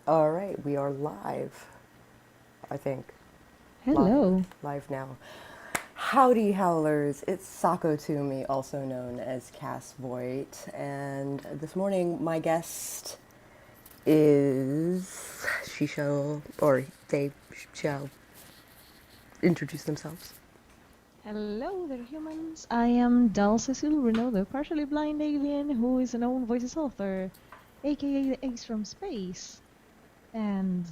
All right, we are live, I think. Live, Hello. live now. Howdy, Howlers. It's Sako Toomey, also known as Cass Voight. And this morning, my guest is. She shall, or they shall introduce themselves. Hello there, humans. I am Dal Cecil Renaud, the partially blind alien who is a known voices author, aka the Ace from Space. And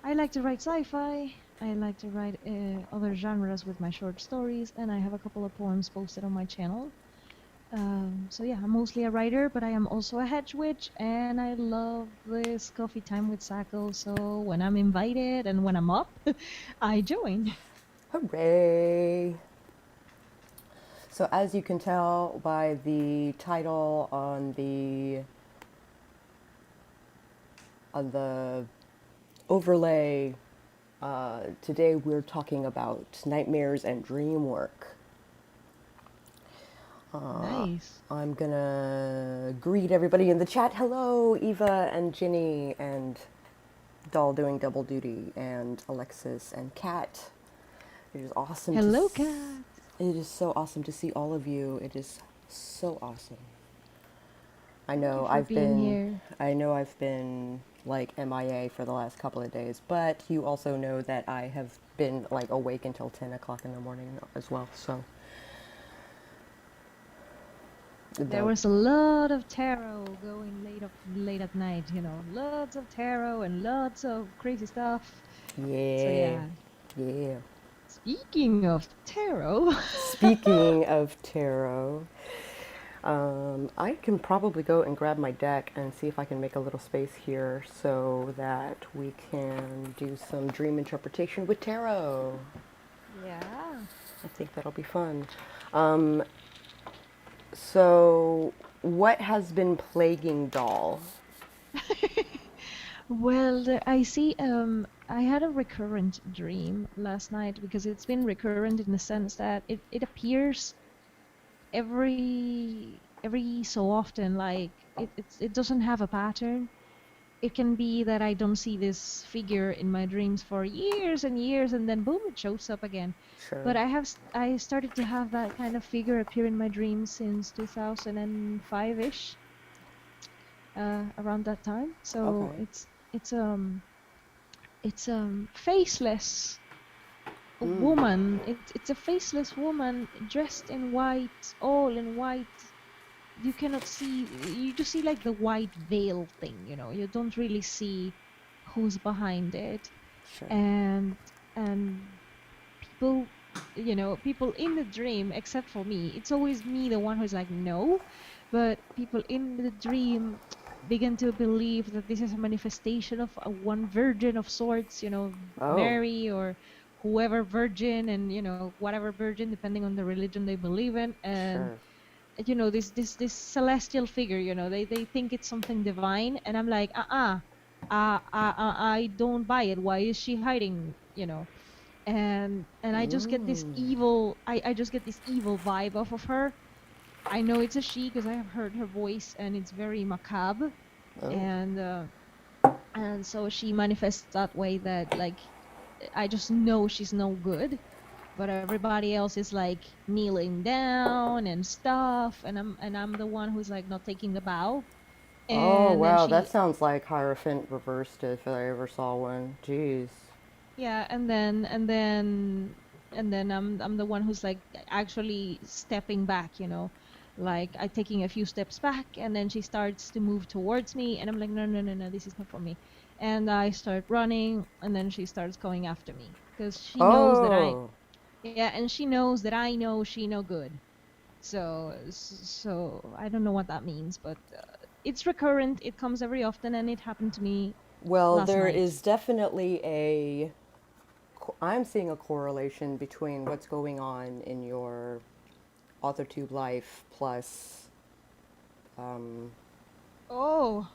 I like to write sci-fi, I like to write other genres with my short stories, and I have a couple of poems posted on my channel. So yeah, I'm mostly a writer, but I am also a hedge witch, and I love this coffee time with Sako, so when I'm invited and when I'm up, I join. Hooray! So, as you can tell by the title on the overlay, today we're talking about nightmares and dream work. Nice. I'm gonna greet everybody in the chat. Hello, Eva and Ginny and Doll doing double duty, and Alexis and Kat. It is awesome to. Hello, cat. It is so awesome to see all of you. It is so awesome. I Thank you know for I've being been. here. I know I've been like MIA for the last couple of days, but you also know that I have been like awake until 10 o'clock in the morning as well. So There the was a lot of tarot going late at night, lots of tarot and lots of crazy stuff. So yeah, yeah, yeah. speaking of tarot, Speaking of tarot, I can probably go and grab my deck and see if I can make a little space here so that we can do some dream interpretation with tarot. yeah. I think that'll be fun. Um, so, what has been plaguing Doll? Well, I see, I had a recurrent dream last night because it's been recurrent in the sense that it appears every so often, like it doesn't have a pattern. It can be that I don't see this figure in my dreams for years and years, and then boom, it shows up again. Sure. But I started to have that kind of figure appear in my dreams since 2005-ish, around that time. So Okay. it's faceless Mm. woman. It's a faceless woman dressed in white, all in white. You cannot see, you just see like the white veil thing, you don't really see who's behind it. Sure. And people, people in the dream, except for me, it's always me, the one who's like no, but people in the dream begin to believe that this is a manifestation of a one virgin of sorts, Oh, Mary or whoever virgin, and whatever virgin depending on the religion they believe in. And sure. this celestial figure, they think it's something divine, and I'm like, I don't buy it. Why is she hiding, and I just get this Mm. evil, I just get this evil vibe off of her. I know it's a she because I have heard her voice, and it's very macabre. Oh. And and so she manifests that way, that like I just know she's no good, but everybody else is like kneeling down and stuff, and I'm the one who's like not taking the bow. Oh, And then wow. That she sounds like Hierophant reversed if I ever saw one. Jeez. Yeah, and then I'm the one who's like actually stepping back, like I taking a few steps back, and then she starts to move towards me, and I'm like, no, no, no, no, this is not for me. And I start running, and then she starts going after me because she knows that Oh. yeah, and she knows that I know she no good. So I don't know what that means, but it's recurrent. It comes every often, and it happened to me Well, last there night. is definitely a. I'm seeing a correlation between what's going on in your AuthorTube life plus. Um, Oh,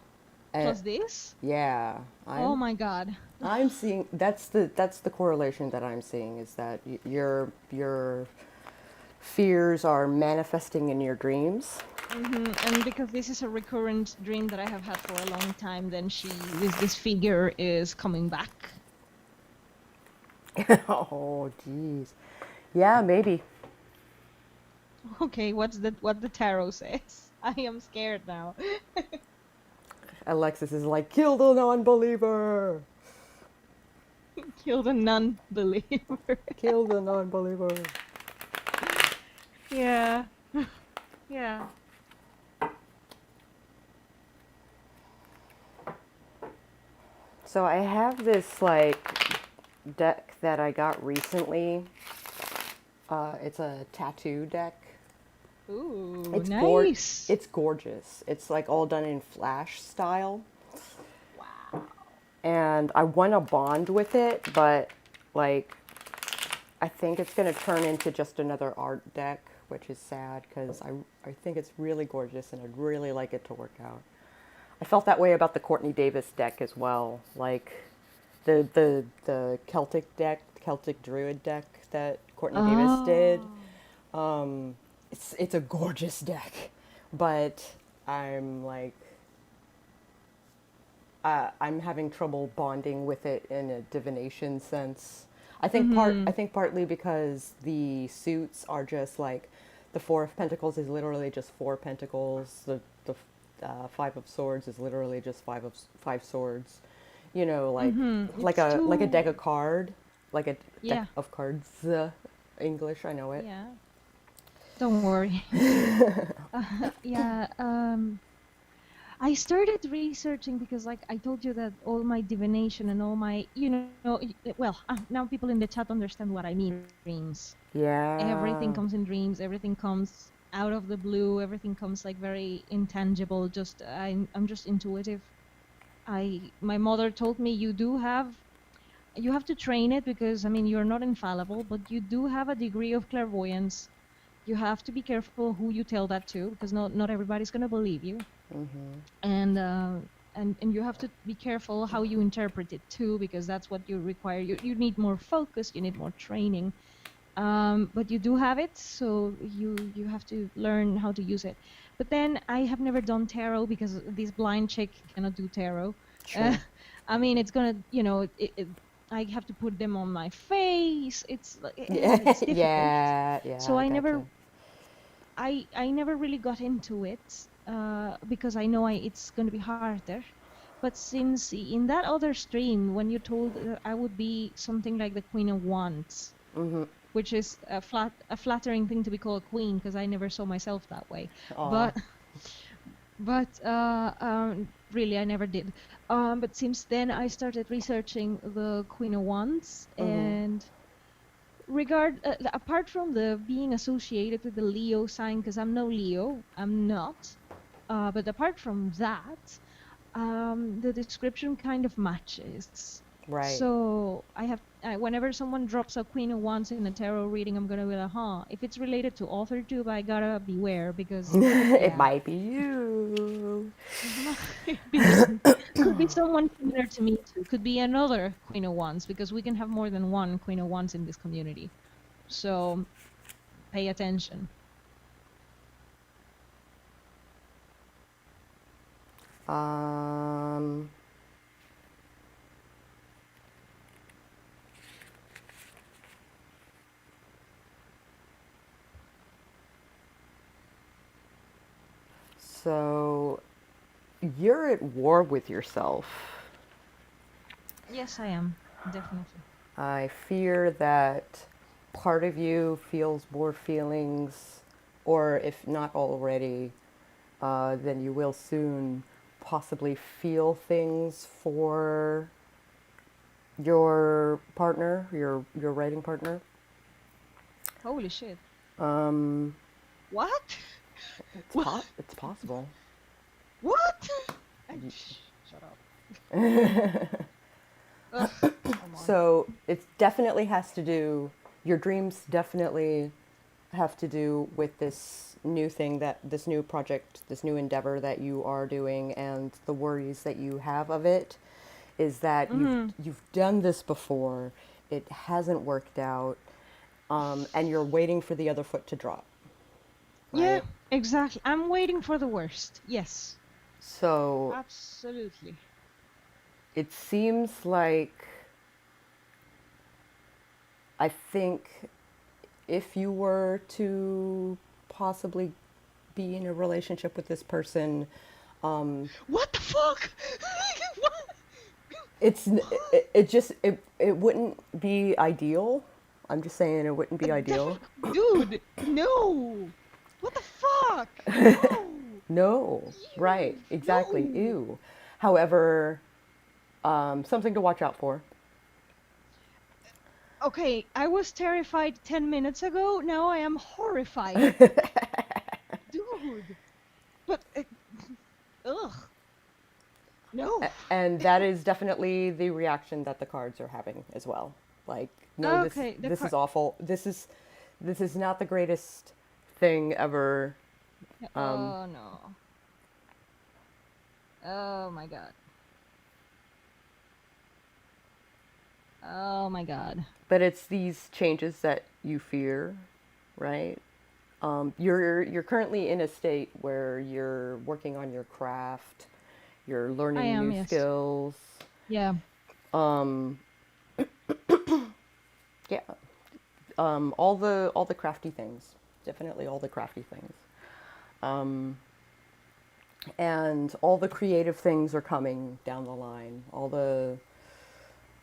and, plus this? yeah, Oh my God. I'm seeing that's the correlation that I'm seeing is that your fears are manifesting in your dreams. And because this is a recurrent dream that I have had for a long time, then this figure is coming back. Oh, geez. Yeah, maybe. Okay, what the tarot says? I am scared now. Alexis is like, kill the non-believer. Kill the non-believer. Kill the non-believer. Yeah, yeah. So I have this like deck that I got recently. It's a tattoo deck. Ooh, It's nice. it's gorgeous. It's like all done in flash style. Wow. And I want to bond with it, but like I think it's going to turn into just another art deck, which is sad because I think it's really gorgeous and I'd really like it to work out. I felt that way about the Courtney Davis deck as well. Like the Celtic deck, Celtic Druid deck that Courtney Davis did. Oh. It's a gorgeous deck, but I'm like I'm having trouble bonding with it in a divination sense. I Mm-hmm. think partly because the suits are just like the Four of Pentacles is literally just four pentacles. The Five of Swords is literally just five swords. You know, Mm-hmm. It's like a deck too. of card, like a deck Yeah. of cards. English, I know it. Yeah. Don't worry. Yeah. I started researching because, like I told you, that all my divination and all my, well, now people in the chat understand what I mean. Dreams. Everything Yeah. comes in dreams. Everything comes out of the blue. Everything comes like very intangible. Just I'm just intuitive. My mother told me you have to train it because I mean you're not infallible, but you do have a degree of clairvoyance. You have to be careful who you tell that to because not everybody's gonna believe you, Mhm. and and you have to be careful how you interpret it too because that's what you require. You need more focus. You need more training. But you do have it, so you have to learn how to use it. But then I have never done tarot because this blind chick cannot do tarot. Uh, Sure. I mean, it's gonna, I have to put them on my face. Yeah. It's difficult. Yeah, So I gotcha. I never really got into it because I know it's going to be harder. But since in that other stream, when you told I would be something like the Queen of Wands, Mhm. which is a flattering thing to be called queen because I never saw myself that way. Aw. But really I never did. But since then I started researching the Queen of Wands Mhm. and apart from the being associated with the Leo sign because I'm no Leo, I'm not. But apart from that, the description kind of matches. Right. So whenever someone drops a Queen of Wands in a tarot reading, I'm gonna be like, huh. If it's related to author tube, I gotta beware because, It yeah, might be you. it might be. Could be someone similar to me too. Could be another Queen of Wands because we can have more than one Queen of Wands in this community. So pay attention. Um. So you're at war with yourself. Yes, I am definitely. I fear that part of you feels more feelings, or if not already, then you will soon possibly feel things for your partner, your writing partner. Holy shit! Um, What? What? it's possible. What? Shut up. Ugh, come on. So it definitely has to do. Your dreams definitely have to do with this new thing that this new project, this new endeavor that you are doing, and the worries that you have of it. Is that Mm-hmm. you've done this before, it hasn't worked out, and you're waiting for the other foot to drop, Yeah, right? Exactly. I'm waiting for the worst. Yes. So Absolutely. it seems like, I think if you were to possibly be in a relationship with this person, What the fuck? What? it's it just it wouldn't be ideal. I'm just saying it wouldn't be ideal. Dude, no. What the fuck? No. No, right, Ew. exactly. No. Ew. However, something to watch out for. Okay, I was terrified 10 minutes ago. Now I am horrified. Dude. But, ugh. No. And that is definitely the reaction that the cards are having as well. Like, no, Okay, the this car. is awful. This is not the greatest thing ever. Um, Oh no. Oh my god. Oh my god. but it's these changes that you fear, right? You're currently in a state where you're working on your craft, you're I learning am, new yes. skills. Yeah. Um, yeah, all the crafty things, definitely all the crafty things. Um, and all the creative things are coming down the line.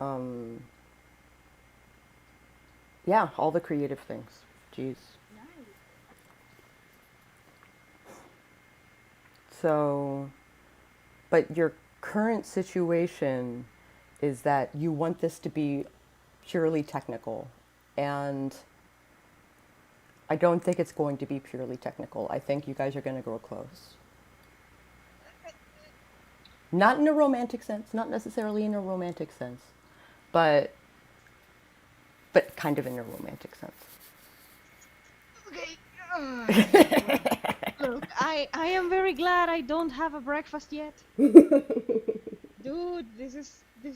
Um, yeah, all the creative things. Jeez. So, but your current situation is that you want this to be purely technical, and I don't think it's going to be purely technical. I think you guys are going to grow close. Not in a romantic sense, not necessarily in a romantic sense, but kind of in a romantic sense. Okay. Look, look, I am very glad I don't have a breakfast yet. Dude, this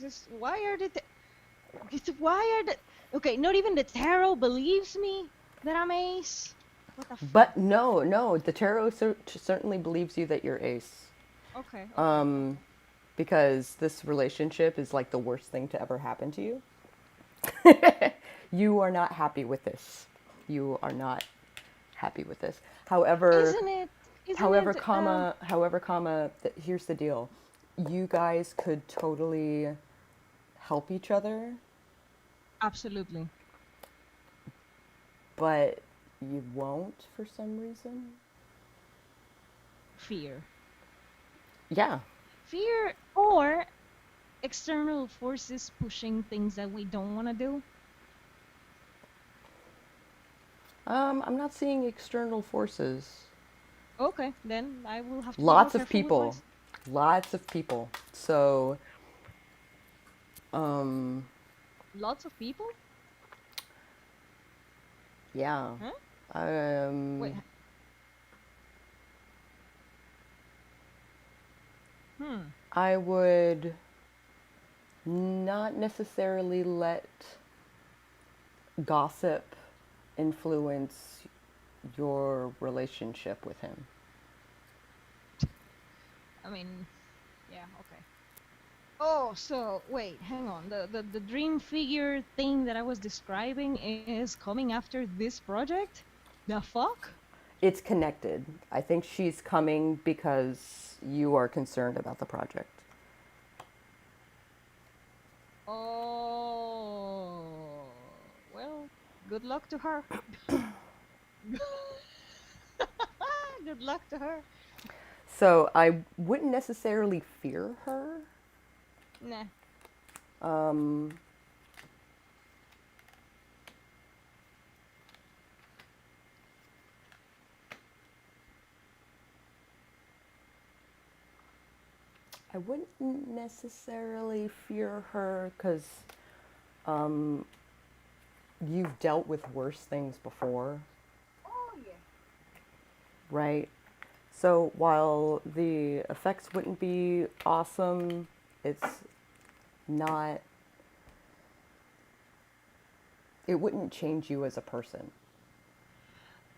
is wired. It's wired. Okay, not even the tarot believes me that I'm ace. What the But fuck? no, no, the tarot certainly believes you that you're ace. Okay, okay, Um, okay. because this relationship is like the worst thing to ever happen to you. You are not happy with this. You are not happy with this. However, Isn't it? Isn't however, it? comma, however, comma, here's the deal. You guys could totally help each other, Absolutely. but you won't for some reason. Fear. Yeah. Fear or external forces pushing things that we don't want to do. I'm not seeing external forces. Okay, then I will have to be more Lots of careful with people. voice. Lots of people. So, um, Lots of people? yeah. Huh? Wait. Um, Hmm. I would not necessarily let gossip influence your relationship with him. I mean, yeah, okay. Oh, so wait, hang on. The dream figure thing that I was describing is coming after this project? The fuck? It's connected. I think she's coming because you are concerned about the project. Oh, well, good luck to her. Good luck to her. So I wouldn't necessarily fear her. Nah. Um, I wouldn't necessarily fear her because um, you've dealt with worse things before, Oh yeah. right? So while the effects wouldn't be awesome, it's not, it wouldn't change you as a person.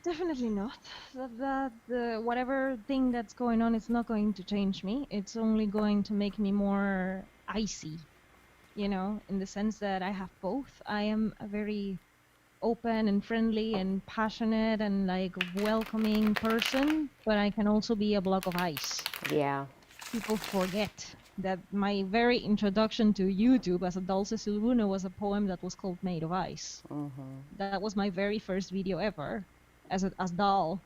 Definitely not. That the whatever thing that's going on, it's not going to change me. It's only going to make me more icy, in the sense that I have both. I am a very open and friendly and passionate and like welcoming person, but I can also be a block of ice. Yeah. People forget that my very introduction to YouTube as a Dulce Silvuna was a poem that was called Made of Ice. That was my very first video ever as Dal,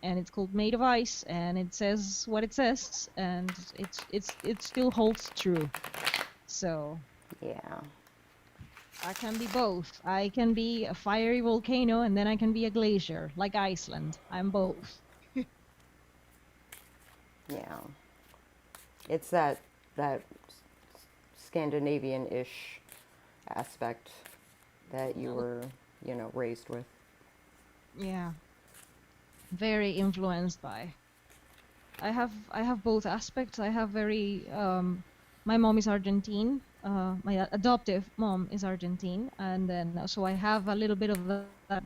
and it's called Made of Ice, and it says what it says, and it still holds true. So Yeah. I can be both. I can be a fiery volcano, and then I can be a glacier, like Iceland. I'm both. Yeah. It's that Scandinavian-ish aspect that you were, raised with. Yeah, very influenced by. I have both aspects. I have very my mom is Argentine. My adoptive mom is Argentine, and then so I have a little bit of that,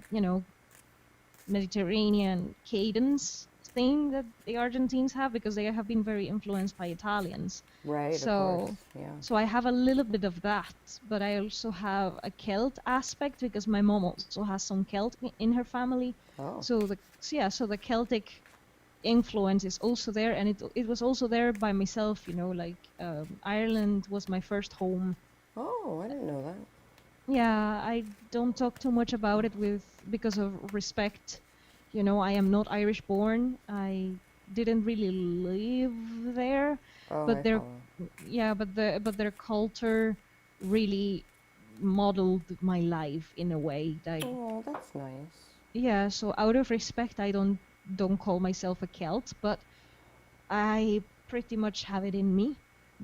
Mediterranean cadence thing that the Argentines have because they have been very influenced by Italians. Right, of course. So Yeah. so I have a little bit of that, but I also have a Celt aspect because my mom also has some Celt in her family. Oh. So the Celtic influence is also there, and it was also there by myself, like Ireland was my first home. Oh, I didn't know that. Yeah, I don't talk too much about it because of respect. I am not Irish born. I didn't really live there, Oh, but I their follow. yeah, but their culture really modeled my life in a way. Like, Oh, that's nice. yeah, so out of respect, I don't call myself a Celt, but I pretty much have it in me,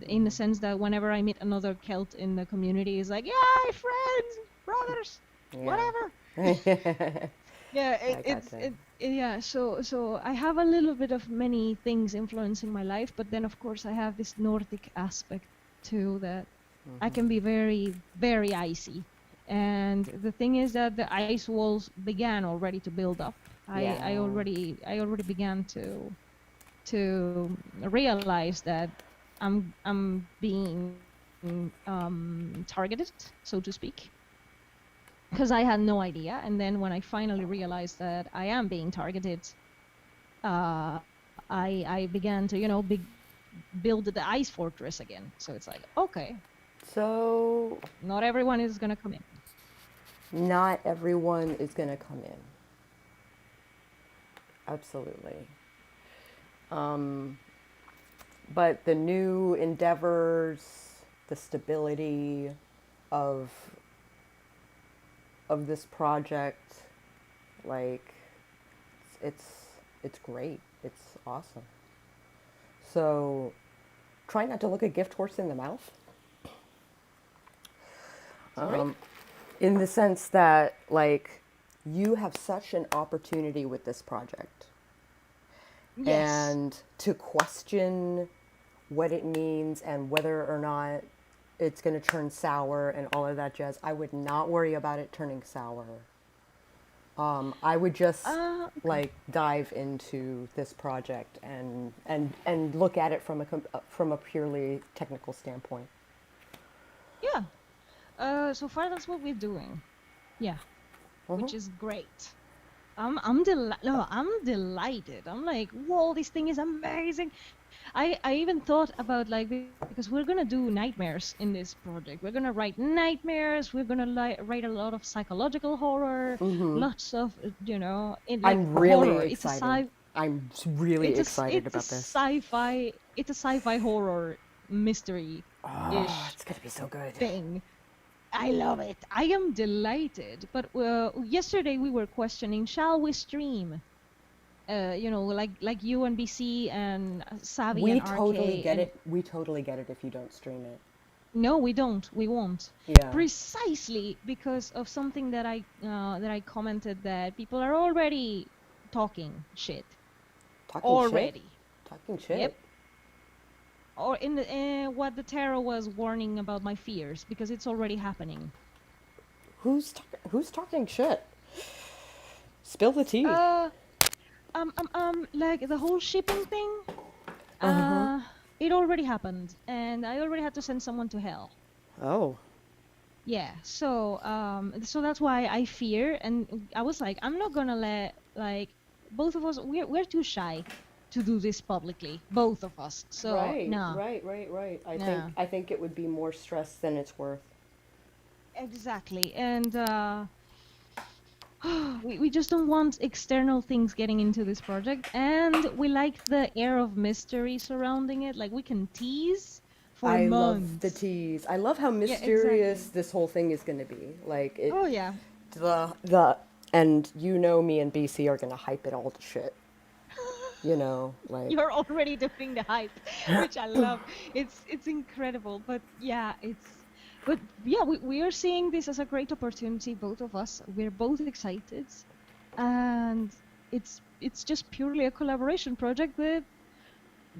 in the sense that whenever I meet another Celt in the community, it's like, yeah, friends, brothers, Yeah. whatever. I Yeah, gotcha. yeah. So I have a little bit of many things influencing my life, but then of course I have this Nordic aspect too that I can be very, very icy. And the thing is that the ice walls began already to build up. Yeah. I already began to realize that I'm being targeted, so to speak, because I had no idea. And then when I finally realized that I am being targeted, uh, I began to build the ice fortress again. So it's like, okay, So, not everyone is gonna come in. not everyone is going to come in. Absolutely. Um, but the new endeavors, the stability of this project, like it's it's great. It's awesome. So, try not to look a gift horse in the mouth. Sorry. In the sense that, like, you have such an opportunity with this project, Yes. and to question what it means and whether or not it's going to turn sour and all of that jazz, I would not worry about it turning sour. I would just Okay. like dive into this project and look at it from a purely technical standpoint. Yeah. So far that's what we're doing. Yeah, Uh-huh. which is great. I'm delighted. I'm like, whoa, this thing is amazing. I even thought about like because we're gonna do nightmares in this project. We're gonna write nightmares. We're gonna write a lot of psychological horror, lots of like I'm really horror. It's a excited. I'm really excited it's a about this. sci-fi horror mystery Oh, ish it's gonna be so good. thing. I love it. I am delighted. But yesterday we were questioning, shall we stream? Like UNBC and Savvy We and totally RK get and it. We totally get it if you don't stream it. no, we don't. We won't. Yeah. Precisely because of something that I commented that people are already talking shit Talking shit? already. Talking shit? Yep. Or in the what the tarot was warning about my fears because it's already happening. Who's talking shit? Spill the tea. like the whole shipping thing. Uh-huh. Uh, it already happened, and I already had to send someone to hell. Oh. Yeah, so that's why I fear, and I was like, I'm not gonna let like both of us. We're too shy to do this publicly, both of us. So Right, no, right, right, right. I think no, I think it would be more stress than it's worth. exactly, and we just don't want external things getting into this project, and we like the air of mystery surrounding it. Like we can tease for I love the months. tease. I love how Yeah, mysterious exactly. this whole thing is going to be. Like it Oh yeah. the and you know me and BC are going to hype it all to shit. Like You're already doing the hype, which I love. It's incredible. But yeah, we are seeing this as a great opportunity, both of us. We're both excited. And it's just purely a collaboration project with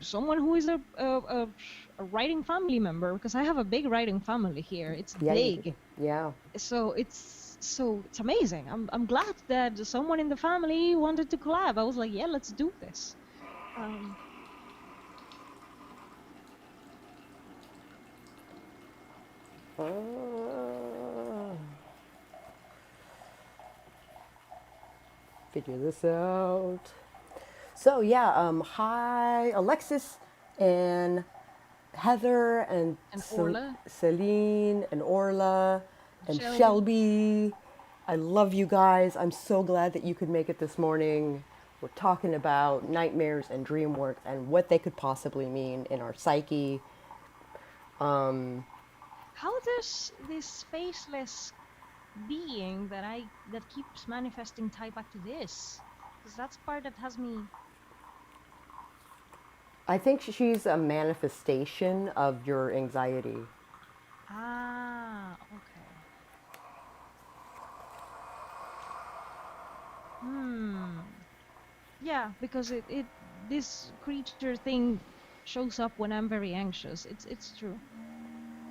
someone who is a writing family member, because I have a big writing family here. It's yeah, you do. big. Yeah. So it's amazing. I'm glad that someone in the family wanted to collab. I was like, yeah, let's do this. Um, Uh, figure this out. So yeah, hi Alexis and Heather and and Orla, Celine and Orla and Shelby. Shelby. I love you guys. I'm so glad that you could make it this morning. We're talking about nightmares and dream work and what they could possibly mean in our psyche. How does this faceless being that keeps manifesting tie back to this? Because that's part that has me. I think she's a manifestation of your anxiety. Ah, okay. Hmm. Yeah, because it this creature thing shows up when I'm very anxious. It's true.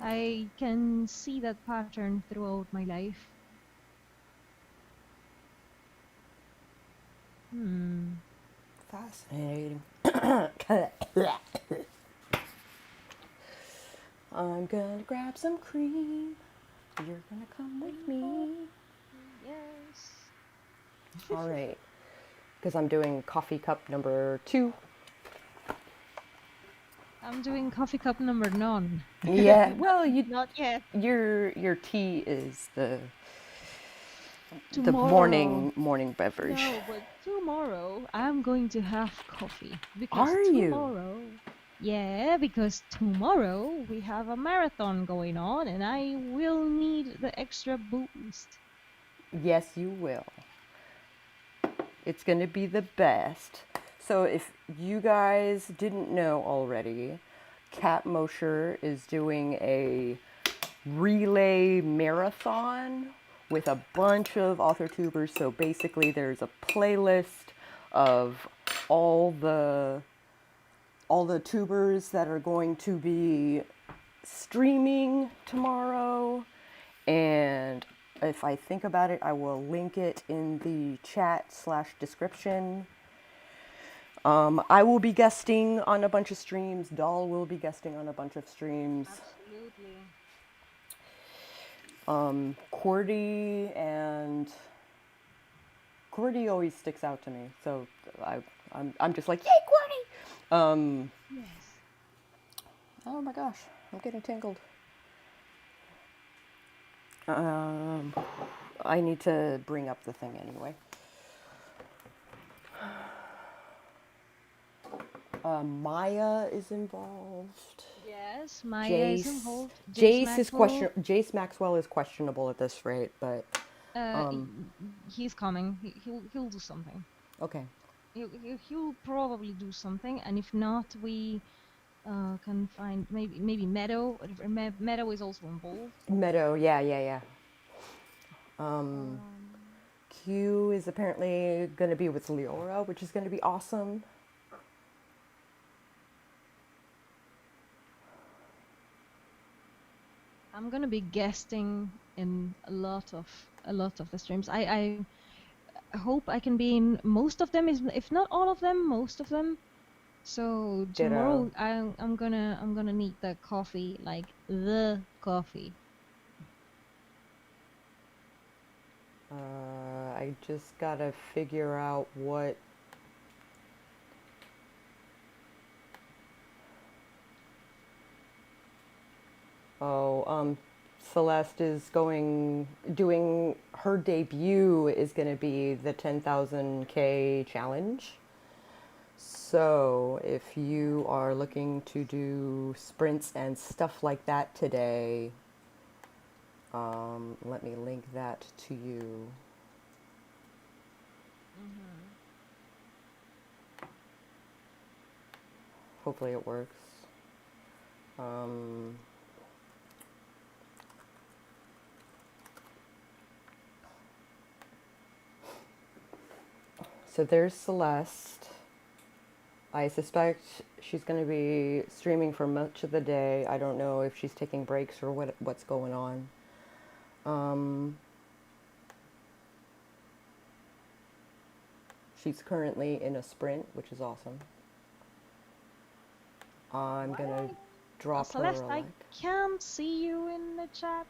I can see that pattern throughout my life. Hmm. Fascinating. I'm gonna grab some cream. You're gonna come with Cream puff. me. Yes. All right. Because I'm doing coffee cup number 2. I'm doing coffee cup number none. Yeah. not, Well, not yet. your tea is the Tomorrow. morning beverage. No, but tomorrow I'm going to have coffee because Are you? tomorrow, yeah, because tomorrow we have a marathon going on and I will need the extra boost. Yes, you will. It's going to be the best. So if you guys didn't know already, Kat Mosher is doing a relay marathon with a bunch of author tubers. So basically there's a playlist of all the all the tubers that are going to be streaming tomorrow. And if I think about it, I will link it in the chat/description. I will be guesting on a bunch of streams. Doll will be guesting on a bunch of streams. Absolutely. Cordy and Cordy always sticks out to me. So I'm just like, yay, Cordy! Yes. Oh my gosh, I'm getting tangled. Um, I need to bring up the thing anyway. Maya is involved. Yes, Maya is Jace. involved. Jace Maxwell, Jace Maxwell is questionable at this rate, but uh, he's coming. He'll do something. okay. He'll probably do something, and if not, we can find maybe Meadow. Meadow is also involved. Meadow, yeah, yeah, yeah. Um, Q is apparently going to be with Leora, which is going to be awesome. I'm gonna be guesting in a lot of the streams. I hope I can be in most of them, if not all of them, most of them. So Ditto. tomorrow I'm gonna need the coffee, like the coffee. I just gotta figure out what. Oh, Celeste is doing her debut is going to be the 10,000K challenge. So if you are looking to do sprints and stuff like that today, let me link that to you. Mm-hmm. Hopefully it works. Um, so there's Celeste. I suspect she's going to be streaming for much of the day. I don't know if she's taking breaks or what's going on. Um, she's currently in a sprint, which is awesome. I'm Why? gonna drop her Celeste, a I like. can't see you in the chat.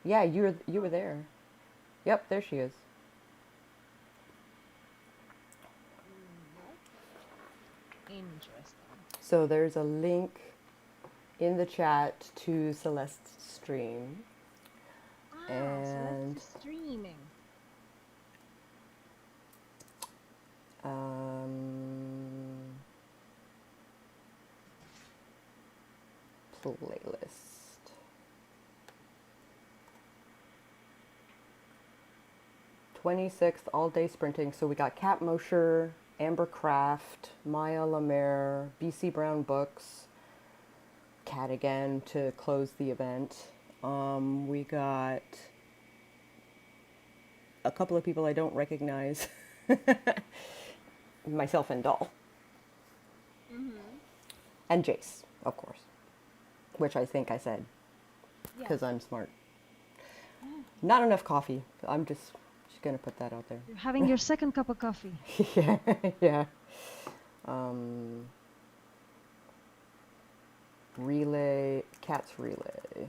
Yeah, you were there. Yep, there she is. Nope. Interesting. So there's a link in the chat to Celeste's stream, Ah, Celeste and is streaming. um, playlist. 26th all day sprinting. So we got Kat Mosher, Amber Craft, Maya Lemaire, BC Brown Books, Kat again to close the event. We got a couple of people I don't recognize, myself and Doll, Mm-hmm. and Jace, of course, which I think I said Yeah. because I'm smart. Yeah. Not enough coffee. I'm just gonna put that out there. You're having your second cup of coffee. Yeah, yeah. Um, relay, Cat's relay.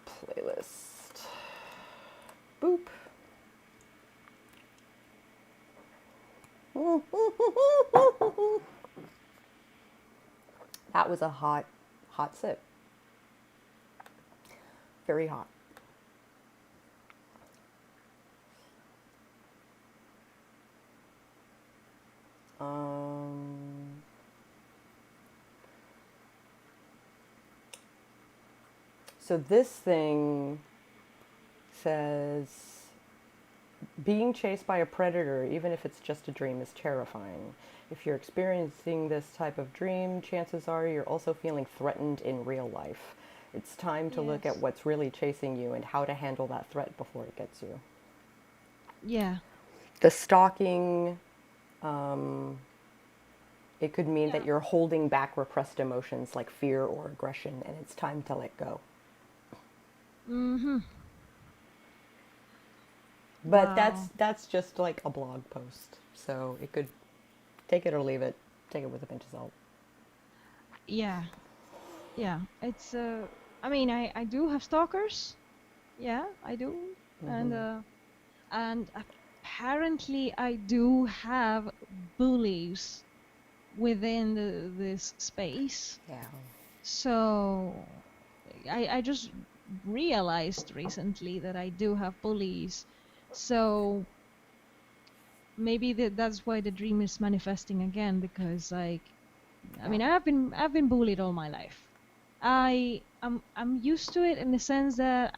Playlist. Boop. That was a hot, hot sip. Very hot. Um, so this thing says being chased by a predator, even if it's just a dream, is terrifying. If you're experiencing this type of dream, chances are you're also feeling threatened in real life. It's time to look at Yes. what's really chasing you and how to handle that threat before it gets you. Yeah. The stalking, um, it could mean that Yeah. you're holding back repressed emotions like fear or aggression, and it's time to let go. Mm-hmm. But Wow. that's just like a blog post, so it could take it or leave it. Take it with a pinch of salt. Yeah. Yeah. It's I mean I do have stalkers. Yeah, I do. And Hmm. and apparently I do have bullies within this space. Yeah. So I just realized recently that I do have bullies. So maybe that's why the dream is manifesting again, because like I Yeah. mean I've been bullied all my life. I'm used to it in the sense that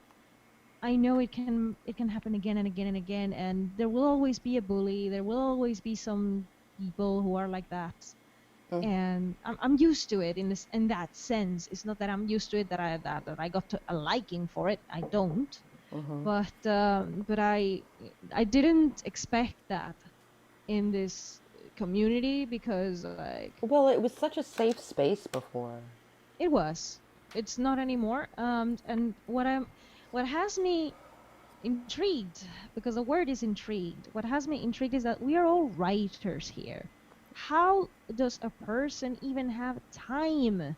I know it can happen again and again and again, and there will always be a bully. There will always be some people who are like that, Mm. and I'm used to it in that sense. It's not that I'm used to it that I got a liking for it. I don't, Hmm. but I didn't expect that in this community, because like Well, it was such a safe space before. it was. It's not anymore. And what has me intrigued because the word is intrigued. What has me intrigued is that we are all writers here. How does a person even have time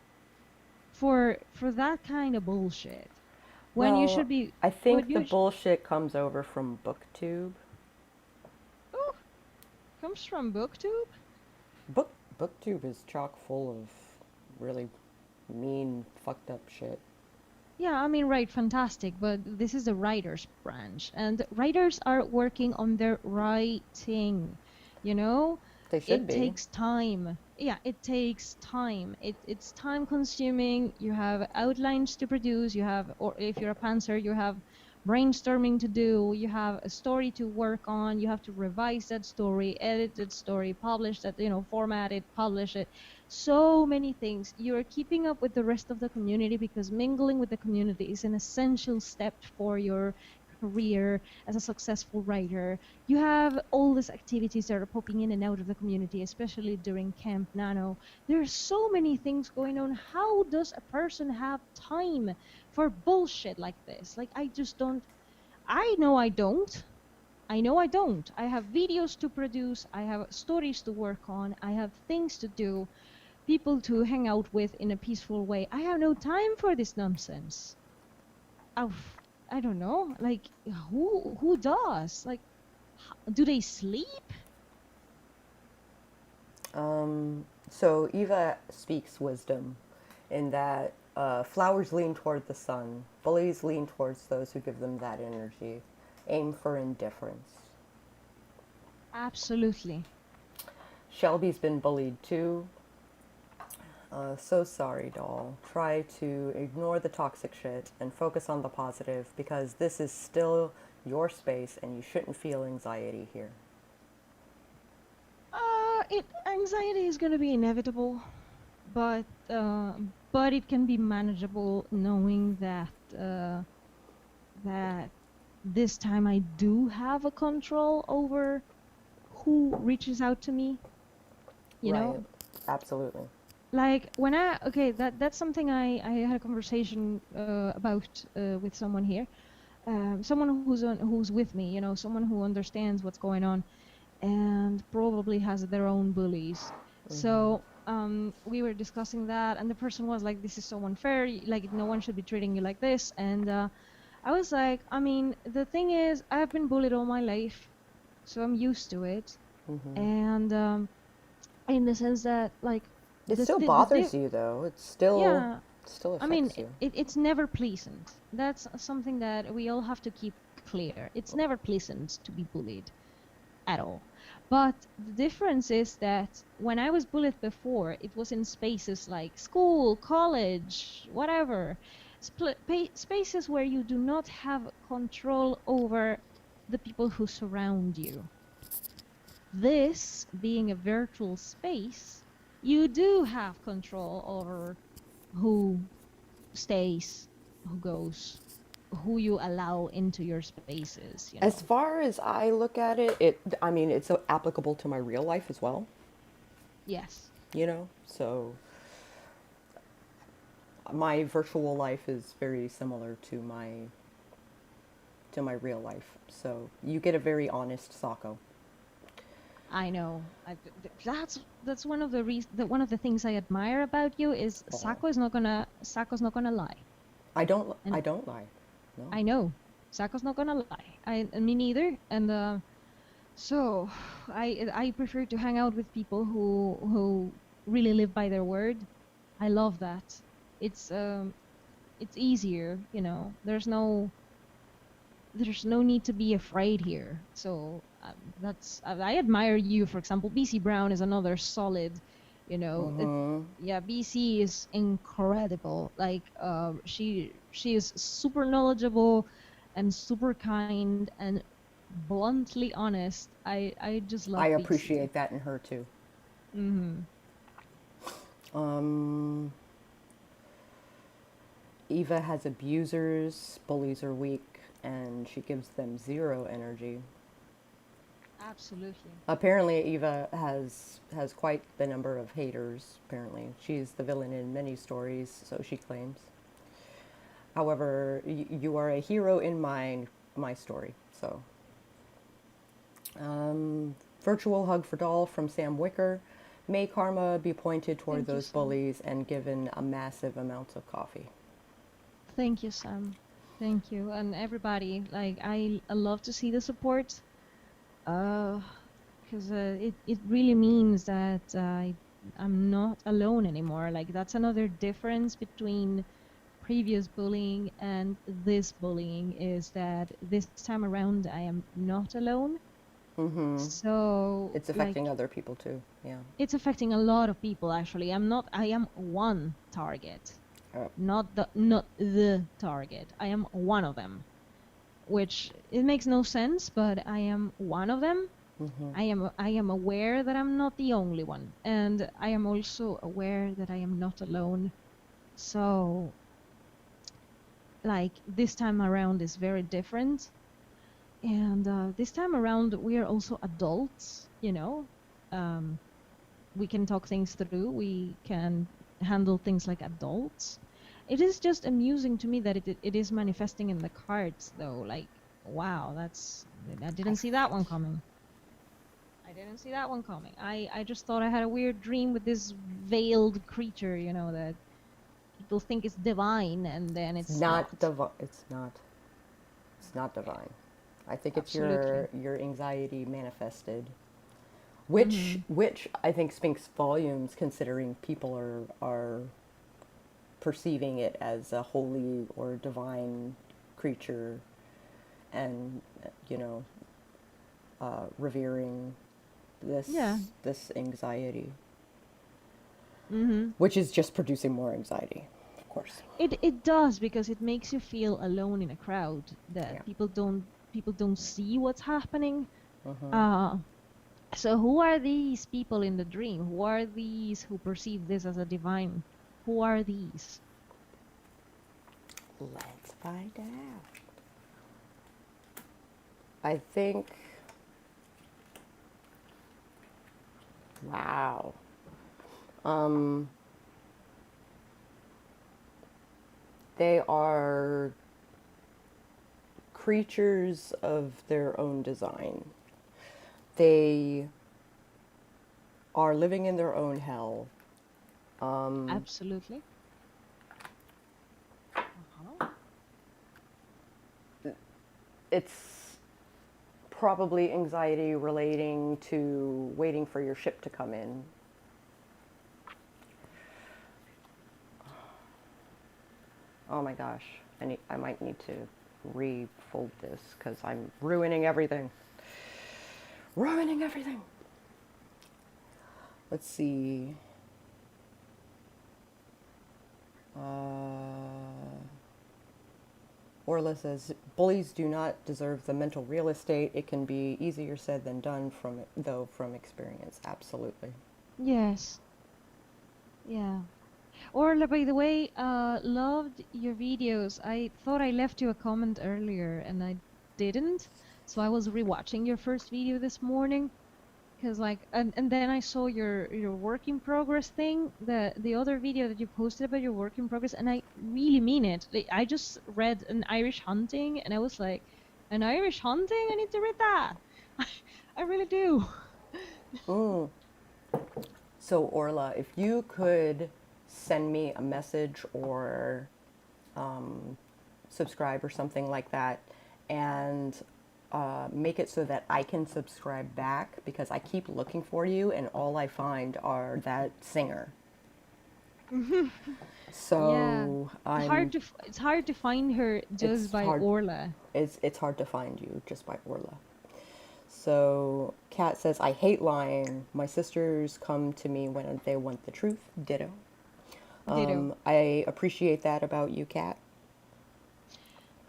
for that kind of bullshit when you Well, should be I what think the you bullshit comes over from BookTube. oh comes from booktube. Book BookTube is chock full of really mean, fucked up shit. Yeah, I mean, right, fantastic, but this is the writers branch, and writers are working on their writing. You know, They should it be. takes time. Yeah, it takes time. It's time consuming. You have outlines to produce. You have, or if you're a pantser, you have brainstorming to do. You have a story to work on. You have to revise that story, edit that story, publish that, format it, publish it, so many things. You're keeping up with the rest of the community because mingling with the community is an essential step for your career as a successful writer. You have all these activities that are popping in and out of the community, especially during Camp Nano. There's so many things going on. How does a person have time for bullshit like this? Like, I just don't. I know I don't. I know I don't. I have videos to produce, I have stories to work on, I have things to do, people to hang out with in a peaceful way. I have no time for this nonsense. Oh, I don't know. Like, who does? Like, do they sleep? So Eva speaks wisdom in that flowers lean toward the sun, bullies lean towards those who give them that energy. Aim for indifference. Absolutely. Shelby's been bullied too. So sorry, doll. Try to ignore the toxic shit and focus on the positive because this is still your space and you shouldn't feel anxiety here. It anxiety is going to be inevitable, but it can be manageable knowing that this time I do have a control over who reaches out to me, you Right. know? Absolutely. Like when I okay, that's something I had a conversation about with someone here. Someone who's with me, someone who understands what's going on and probably has their own bullies. So we were discussing that, and the person was like, "This is so unfair. Like no one should be treating you like this." And I was like, I mean, the thing is, I've been bullied all my life, so I'm used to it. Mm-hmm. And in the sense that, like, It the still th- the bothers di- you though. It still yeah, still I mean, affects you. it's never pleasant. That's something that we all have to keep clear. It's never pleasant to be bullied at all. But the difference is that when I was bullied before, it was in spaces like school, college, whatever, spaces where you do not have control over the people who surround you. This being a virtual space, you do have control over who stays, who goes, who you allow into your spaces. As far as I look at it, I mean it's so applicable to my real life as well, Yes. you know? So my virtual life is very similar to my real life. So you get a very honest Sako. I know. That's one of one of the things I admire about you is Oh, Sako's not gonna lie. I And don't lie. No. I know Sako's not gonna lie. Me neither. And so I prefer to hang out with people who really live by their word. I love that. It's um it's easier, there's no need to be afraid here. So I admire you. For example, BC Brown is another solid, Mm-hmm. yeah, BC is incredible. Like she is super knowledgeable and super kind and bluntly honest. I just I love BC. appreciate that in her too. Hmm. Um, Eva has abusers, bullies are weak, and she gives them zero energy. Absolutely. Apparently, Eva has quite the number of haters. Apparently, she's the villain in many stories, so she claims. However, you are a hero in mine, my story. So, virtual hug for doll from Sam Wicker. May karma be pointed toward Thank you, those Sam. bullies and given a massive amount of coffee. Thank you, Sam. Thank you. And everybody, like, I love to see the support. Uh, because it really means that I'm not alone anymore. Like, that's another difference between previous bullying and this bullying, is that this time around I am not alone. Mm-hmm. So, It's like, affecting other people too. Yeah. it's affecting a lot of people actually. I am one target, Oh. not the target. I am one of them, which it makes no sense, but I am one of them. Mm-hmm. I am aware that I'm not the only one, and I am also aware that I am not alone. So, like, this time around is very different, and this time around we are also adults, um, we can talk things through, we can handle things like adults. It is just amusing to me that it is manifesting in the cards, though. Like, wow, I I didn't see that one coming. I didn't see that one coming. I just thought I had a weird dream with this veiled creature, that people think is divine, and then It's it's not not. divine. It's not. It's not Yeah, divine. I think it's absolutely. your anxiety manifested, which Mm-hmm. which I think speaks volumes considering people are perceiving it as a holy or divine creature, and you know revering Yeah. this anxiety, Mm-hmm. which is just producing more anxiety, of course. It does, because it makes you feel alone in a crowd, Yeah. that people don't see what's happening. Mm-hmm. Uh so who are these people in the dream? Who are these who perceive this as a divine? Who are these? Let's find out. I think. Wow. Um, they are creatures of their own design. They are living in their own hell. Um, Absolutely. Uh-huh. it's probably anxiety relating to waiting for your ship to come in. Oh my gosh, I might need to refold this because I'm ruining everything. Ruining everything. Let's see. Orla says, bullies do not deserve the mental real estate. It can be easier said than done from experience. Absolutely. Yes. Yeah. Orla, by the way, loved your videos. I thought I left you a comment earlier and I didn't. So I was rewatching your first video this morning, because, like, and then I saw your work in progress thing, the other video that you posted about your work in progress, and I really mean it. Like, I just read an Irish hunting and I was like, an Irish hunting? I need to read that. I really do. Mm. So, Orla, if you could send me a message or subscribe or something like that, and make it so that I can subscribe back because I keep looking for you and all I find are that singer. Yeah. So I'm. It's hard to find her just It's by hard. Orla. It's hard to find you just by Orla. So Kat says, I hate lying. My sisters come to me when they want the truth. Ditto. Ditto. I appreciate that about you, Kat.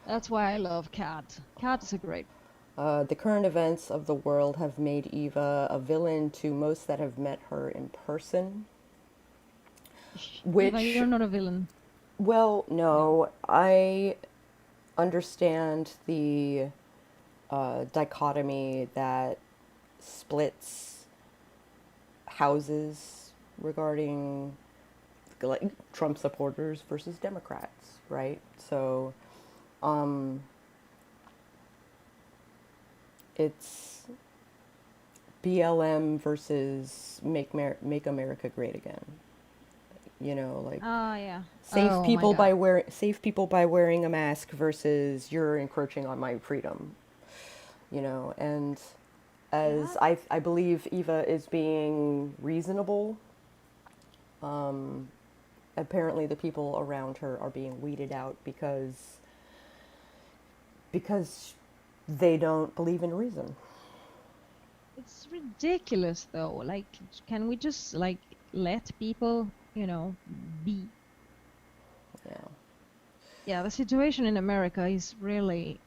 That's why I love Cat. Cat is a great. The current events of the world have made Eva a villain to most that have met her in person. Eva, Which, you're not a villain. well, No. no, I understand the dichotomy that splits houses regarding like Trump supporters versus Democrats, right? So, um, It's BLM versus Make America Great Again. You know, like Oh yeah. save Oh my people god. by wearing a mask versus you're encroaching on my freedom. You know, and as Yeah. I believe Eva is being reasonable, um, apparently the people around her are being weeded out because they don't believe in reason. It's ridiculous though. Like, can we just like let people, be? Yeah. Yeah, the situation in America is really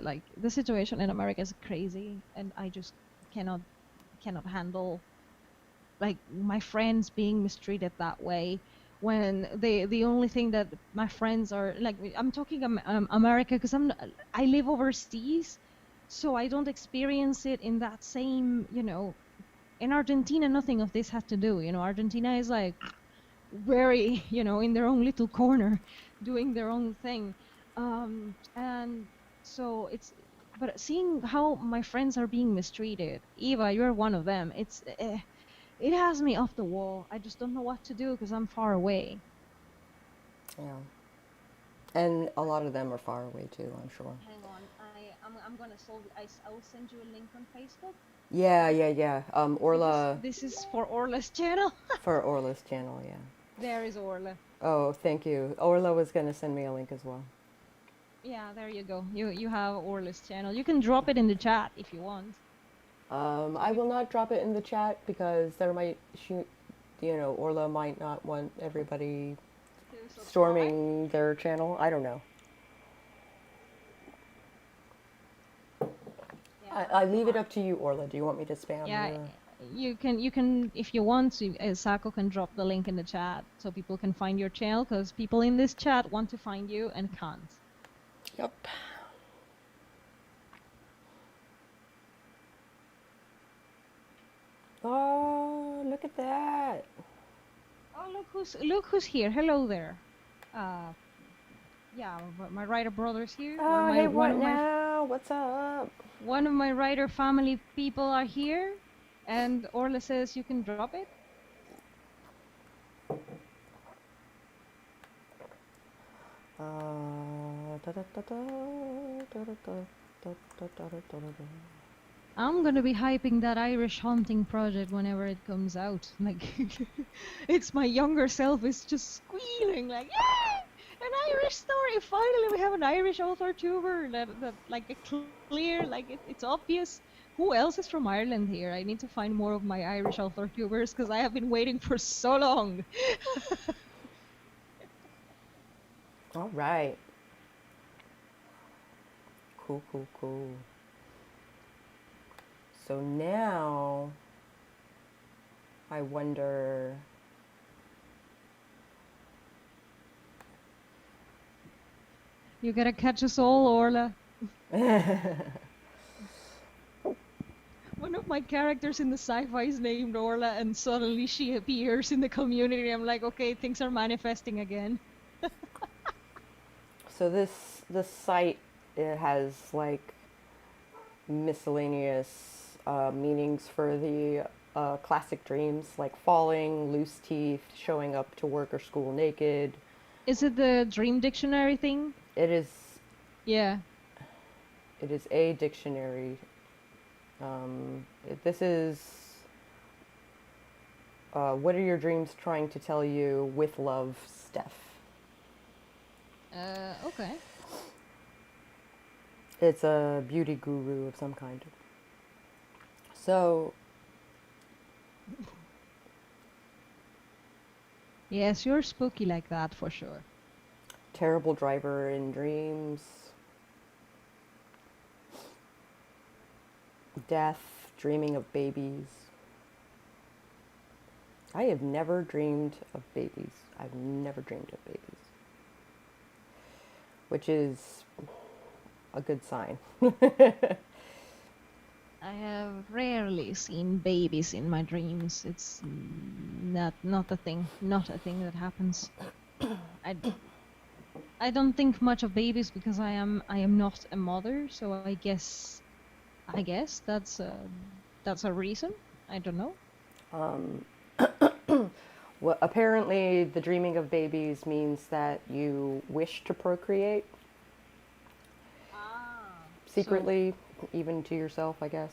like the situation in America is crazy, and I just cannot cannot handle like my friends being mistreated that way when the only thing that my friends are like I'm talking America because I live overseas, so I don't experience it in that same, in Argentina nothing of this has to do, Argentina is like very, in their own little corner doing their own thing. And so it's, but seeing how my friends are being mistreated, Eva, you're one of them. It has me off the wall. I just don't know what to do because I'm far away. Yeah. And a lot of them are far away too, I'm sure. Hang on, I'm gonna solve it. I'll send you a link on Facebook. Yeah, yeah, yeah. Orla, This is for Orla's channel. for Orla's channel, yeah. There is Orla. Oh, thank you. Orla was going to send me a link as well. Yeah, there you go. You have Orla's channel. You can drop it in the chat if you want. I will not drop it in the chat because Orla might not want everybody To subscribe. storming their channel. I don't know. Yeah, I come leave it on. up to you, Orla. Do you want me to spam Yeah, your... you can if you want to. Sako can drop the link in the chat so people can find your channel because people in this chat want to find you and can't. Yep. Oh, look at that. Oh, look who's here. Hello there. Uh, yeah, my writer brother's here. Oh, hey, what now? What's up? One of my writer family people are here, and Orla says you can drop it. I'm gonna be hyping that Irish Haunting project whenever it comes out. Like, it's my younger self is just squealing like, "Yay! An Irish story! Finally, we have an Irish author tuber that like a clear, like it's obvious. Who else is from Ireland here? I need to find more of my Irish author tubers because I have been waiting for so long." All right. Cool, cool, cool. So now I wonder. You gotta catch us all, Orla. One of my characters in the sci-fi is named Orla, and suddenly she appears in the community. I'm like, okay, things are manifesting again. So this site, it has like miscellaneous meanings for the classic dreams, like falling, loose teeth, showing up to work or school naked. Is it the dream dictionary thing? It is Yeah. it is a dictionary. This is what are your dreams trying to tell you with love, Steph? Okay. It's a beauty guru of some kind. So, Yes, you're spooky like that for sure. terrible driver in dreams, death, dreaming of babies. I have never dreamed of babies. I've never dreamed of babies, which is a good sign. I have rarely seen babies in my dreams. It's not a thing. Not a thing that happens. I I don't think much of babies because I am not a mother, so I guess I guess that's a reason. I don't know. Um, well, apparently, the dreaming of babies means that you wish to procreate Ah. So, secretly, even to yourself, I guess.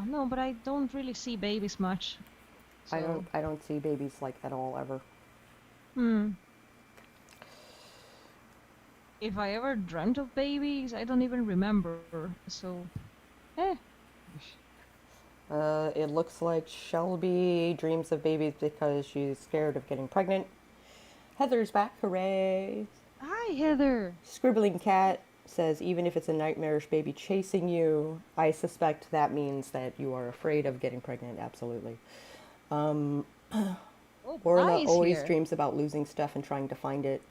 no, but I don't really see babies much. I don't So, I don't see babies like at all ever. hmm. If I ever dreamt of babies, I don't even remember. So, eh. It looks like Shelby dreams of babies because she's scared of getting pregnant. Heather's back, hooray! Hi, Heather. Scribbling Cat says, even if it's a nightmarish baby chasing you, I suspect that means that you are afraid of getting pregnant, absolutely. Um, Oh, Orla Pi is always here. dreams about losing stuff and trying to find it,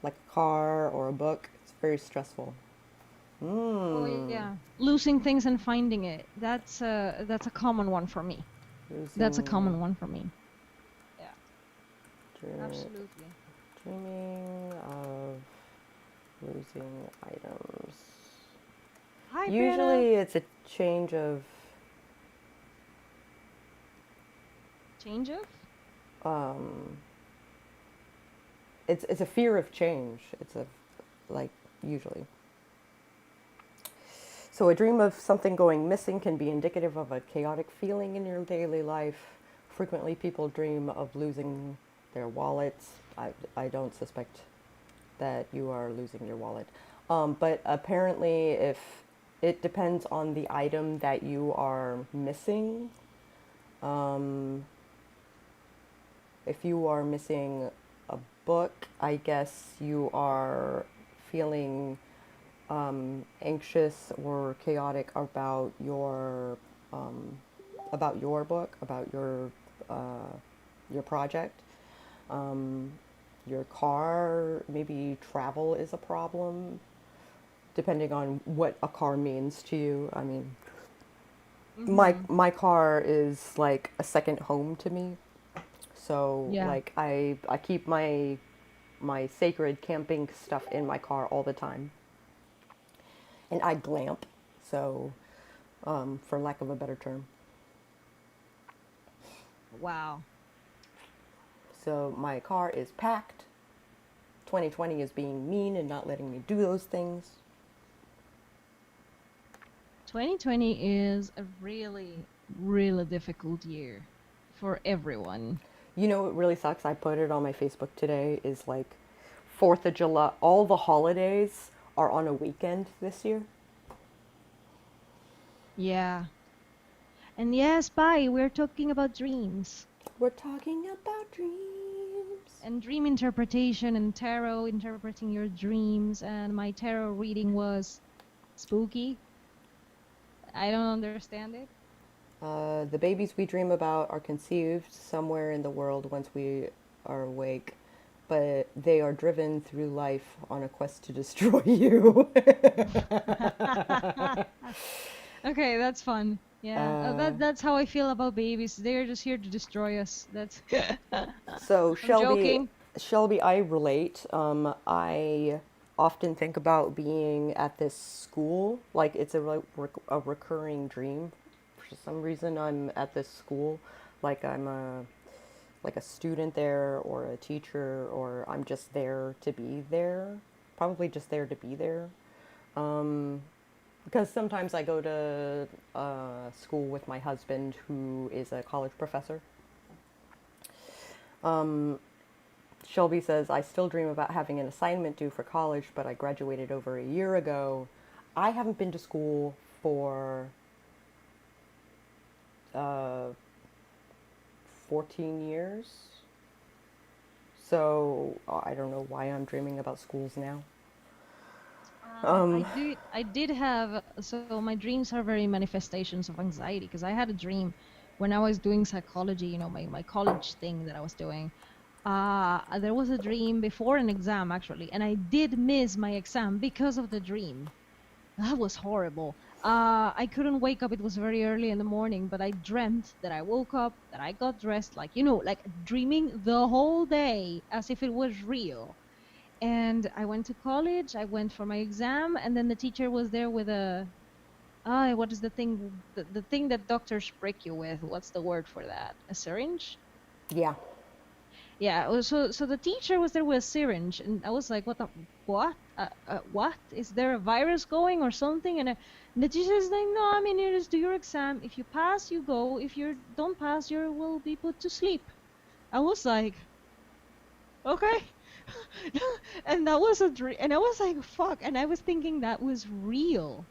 like a car or a book. It's very stressful. Oh Mmm. yeah, losing things and finding it. That's a common one for me. That's a Losing, common one for me. Yeah, dream, absolutely. dreaming of losing items. Hi, Brianna. Usually it's a change of, Change of? um, it's a fear of change. It's a, like, usually. So a dream of something going missing can be indicative of a chaotic feeling in your daily life. Frequently people dream of losing their wallets. I don't suspect that you are losing your wallet. But apparently if it depends on the item that you are missing. Um, if you are missing a book, I guess you are feeling anxious or chaotic um, about your book, about your project. Um, your car, maybe travel is a problem, depending on what a car means to you. I mean, Mm-hmm. my car is like a second home to me. So Yeah. like I keep my sacred camping stuff in my car all the time, and I glamp. So for lack of a better term. Wow. So my car is packed. 2020 is being mean and not letting me do those things. 2020 is a really, really difficult year for everyone. You know what really sucks? I put it on my Facebook today is like 4th of July, all the holidays are on a weekend this year. Yeah. And yes, bye. We're talking about dreams We're talking about dreams. and dream interpretation and tarot, interpreting your dreams. And my tarot reading was spooky. I don't understand it. The babies we dream about are conceived somewhere in the world once we are awake, but they are driven through life on a quest to destroy you. Okay, that's fun. Yeah, uh, that's how I feel about babies. They're just here to destroy us. That's. so I'm joking. Shelby, I relate. I often think about being at this school, like it's a recurring dream. For some reason, I'm at this school, like I'm a student there or a teacher, or I'm just there to be there. Probably just there to be there. Um, because sometimes I go to school with my husband, who is a college professor. Um, Shelby says, I still dream about having an assignment due for college, but I graduated over a year ago. I haven't been to school for uh, 14 years. So I don't know why I'm dreaming about schools now. I Um, did have, so my dreams are very manifestations of anxiety because I had a dream when I was doing psychology, my college thing that I was doing. There was a dream before an exam actually, and I did miss my exam because of the dream. That was horrible. I couldn't wake up. It was very early in the morning, but I dreamt that I woke up, that I got dressed, like, like dreaming the whole day as if it was real. And I went to college, I went for my exam, and then the teacher was there with a What is the thing? The thing that doctors prick you with? What's the word for that? A syringe? Yeah. Yeah. So the teacher was there with a syringe, and I was like, what? What? Is there a virus going or something? And the teacher's like, no, I mean, you just do your exam. If you pass, you go. If you don't pass, you will be put to sleep. I was like, okay. And that was a dream. And I was like, fuck. And I was thinking that was real.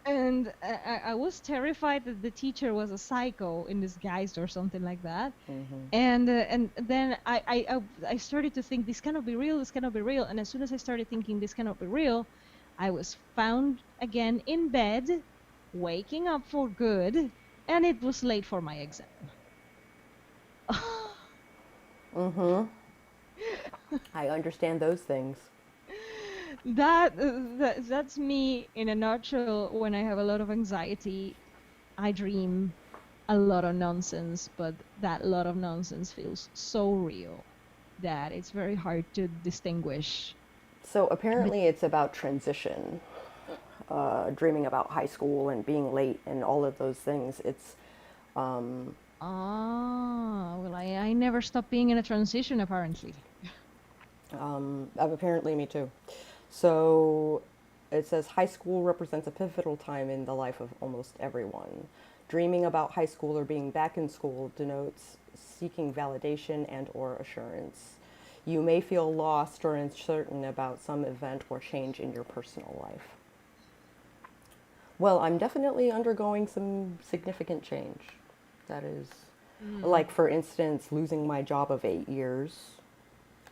And I was terrified that the teacher was a psycho in disguise or something like that. Hmm. And then I started to think this cannot be real. This cannot be real. And as soon as I started thinking this cannot be real, I was found again in bed, waking up for good, and it was late for my exam. Hmm. I understand those things. That's me in a nutshell. When I have a lot of anxiety, I dream a lot of nonsense, but that lot of nonsense feels so real that it's very hard to distinguish. So But apparently it's about transition, dreaming about high school and being late and all of those things. It's well, I never stopped being in a transition apparently. apparently me too. So it says high school represents a pivotal time in the life of almost everyone. Dreaming about high school or being back in school denotes seeking validation and or assurance. You may feel lost or uncertain about some event or change in your personal life. Well, I'm definitely undergoing some significant change. That is, Hmm. like, for instance, losing my job of 8 years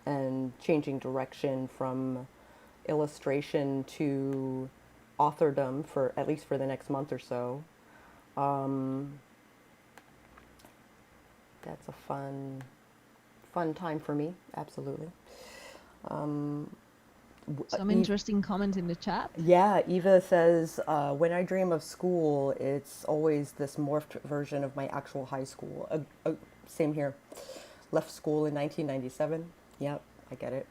and changing direction from illustration to authordom for at least for the next month or so. Um, that's a fun time for me. Absolutely. Um, Some interesting comment in the chat. Yeah, Eva says, when I dream of school, it's always this morphed version of my actual high school. Same here. Left school in 1997. Yep, I get it.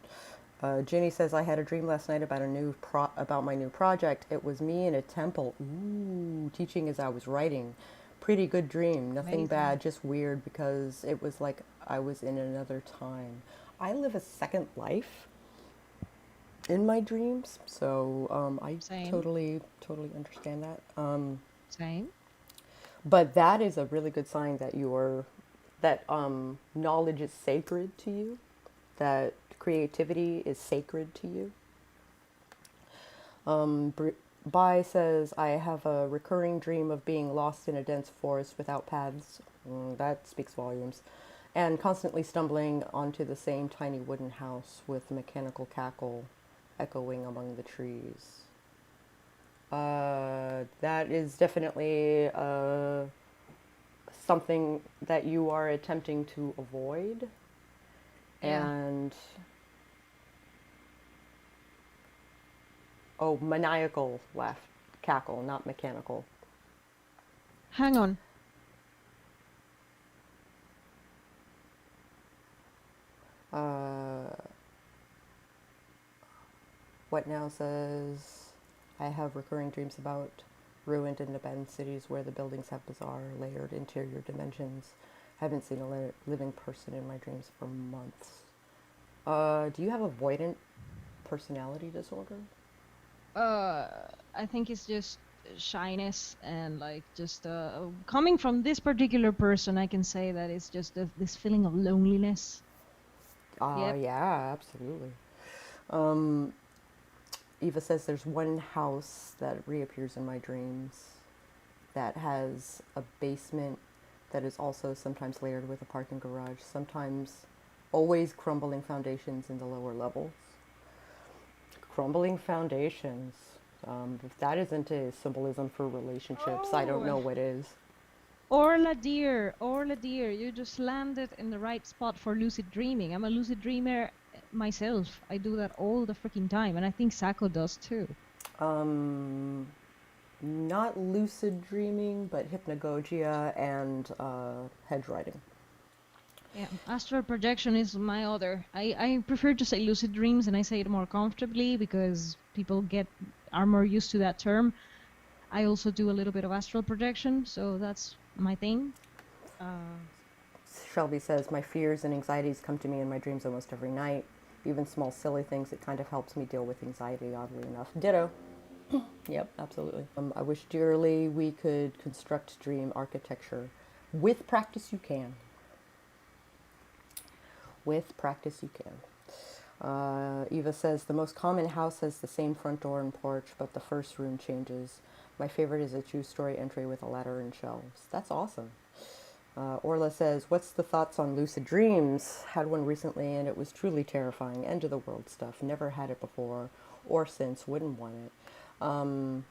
Ginny says, I had a dream last night about about my new project. It was me in a temple. Ooh, teaching as I was writing. Pretty good dream. Nothing Amazing. bad, just weird because it was like I was in another time. I live a second life in my dreams. So I Same. totally understand that. Same. But that is a really good sign that that knowledge is sacred to you, that creativity is sacred to you. Um, Bai says, I have a recurring dream of being lost in a dense forest without paths. That speaks volumes. And constantly stumbling onto the same tiny wooden house with mechanical cackle echoing among the trees. That is definitely something that you are attempting to avoid. Yeah. And, oh, maniacal laugh, cackle, not mechanical. Hang on. Uh, what now says, I have recurring dreams about ruined and abandoned cities where the buildings have bizarre, layered interior dimensions. Haven't seen a living person in my dreams for months. Do you have avoidant personality disorder? Uh, I think it's just shyness and like just coming from this particular person, I can say that it's just this feeling of loneliness. Yep. Yeah, absolutely. Um, Eva says there's one house that reappears in my dreams that has a basement that is also sometimes layered with a parking garage, sometimes always crumbling foundations in the lower levels. Crumbling foundations. If that isn't a symbolism for relationships, I don't Oh, know what is. Orla dear, you just landed in the right spot for lucid dreaming. I'm a lucid dreamer myself. I do that all the freaking time, and I think Sako does too. Um, Not lucid dreaming, but hypnagogia and hedge riding. Yeah, astral projection is my other. I prefer to say lucid dreams, and I say it more comfortably because people are more used to that term. I also do a little bit of astral projection, so that's my thing. Shelby says, my fears and anxieties come to me in my dreams almost every night. Even small, silly things, it kind of helps me deal with anxiety, oddly enough. Ditto. Yep, absolutely. I wish dearly we could construct dream architecture. With practice, you can. With practice, you can. Eva says, the most common house has the same front door and porch, but the first room changes. My favorite is a two-story entry with a ladder and shelves. That's awesome. Orla says, what's the thoughts on lucid dreams? Had one recently and it was truly terrifying. End of the world stuff. Never had it before or since. Wouldn't want it. I'm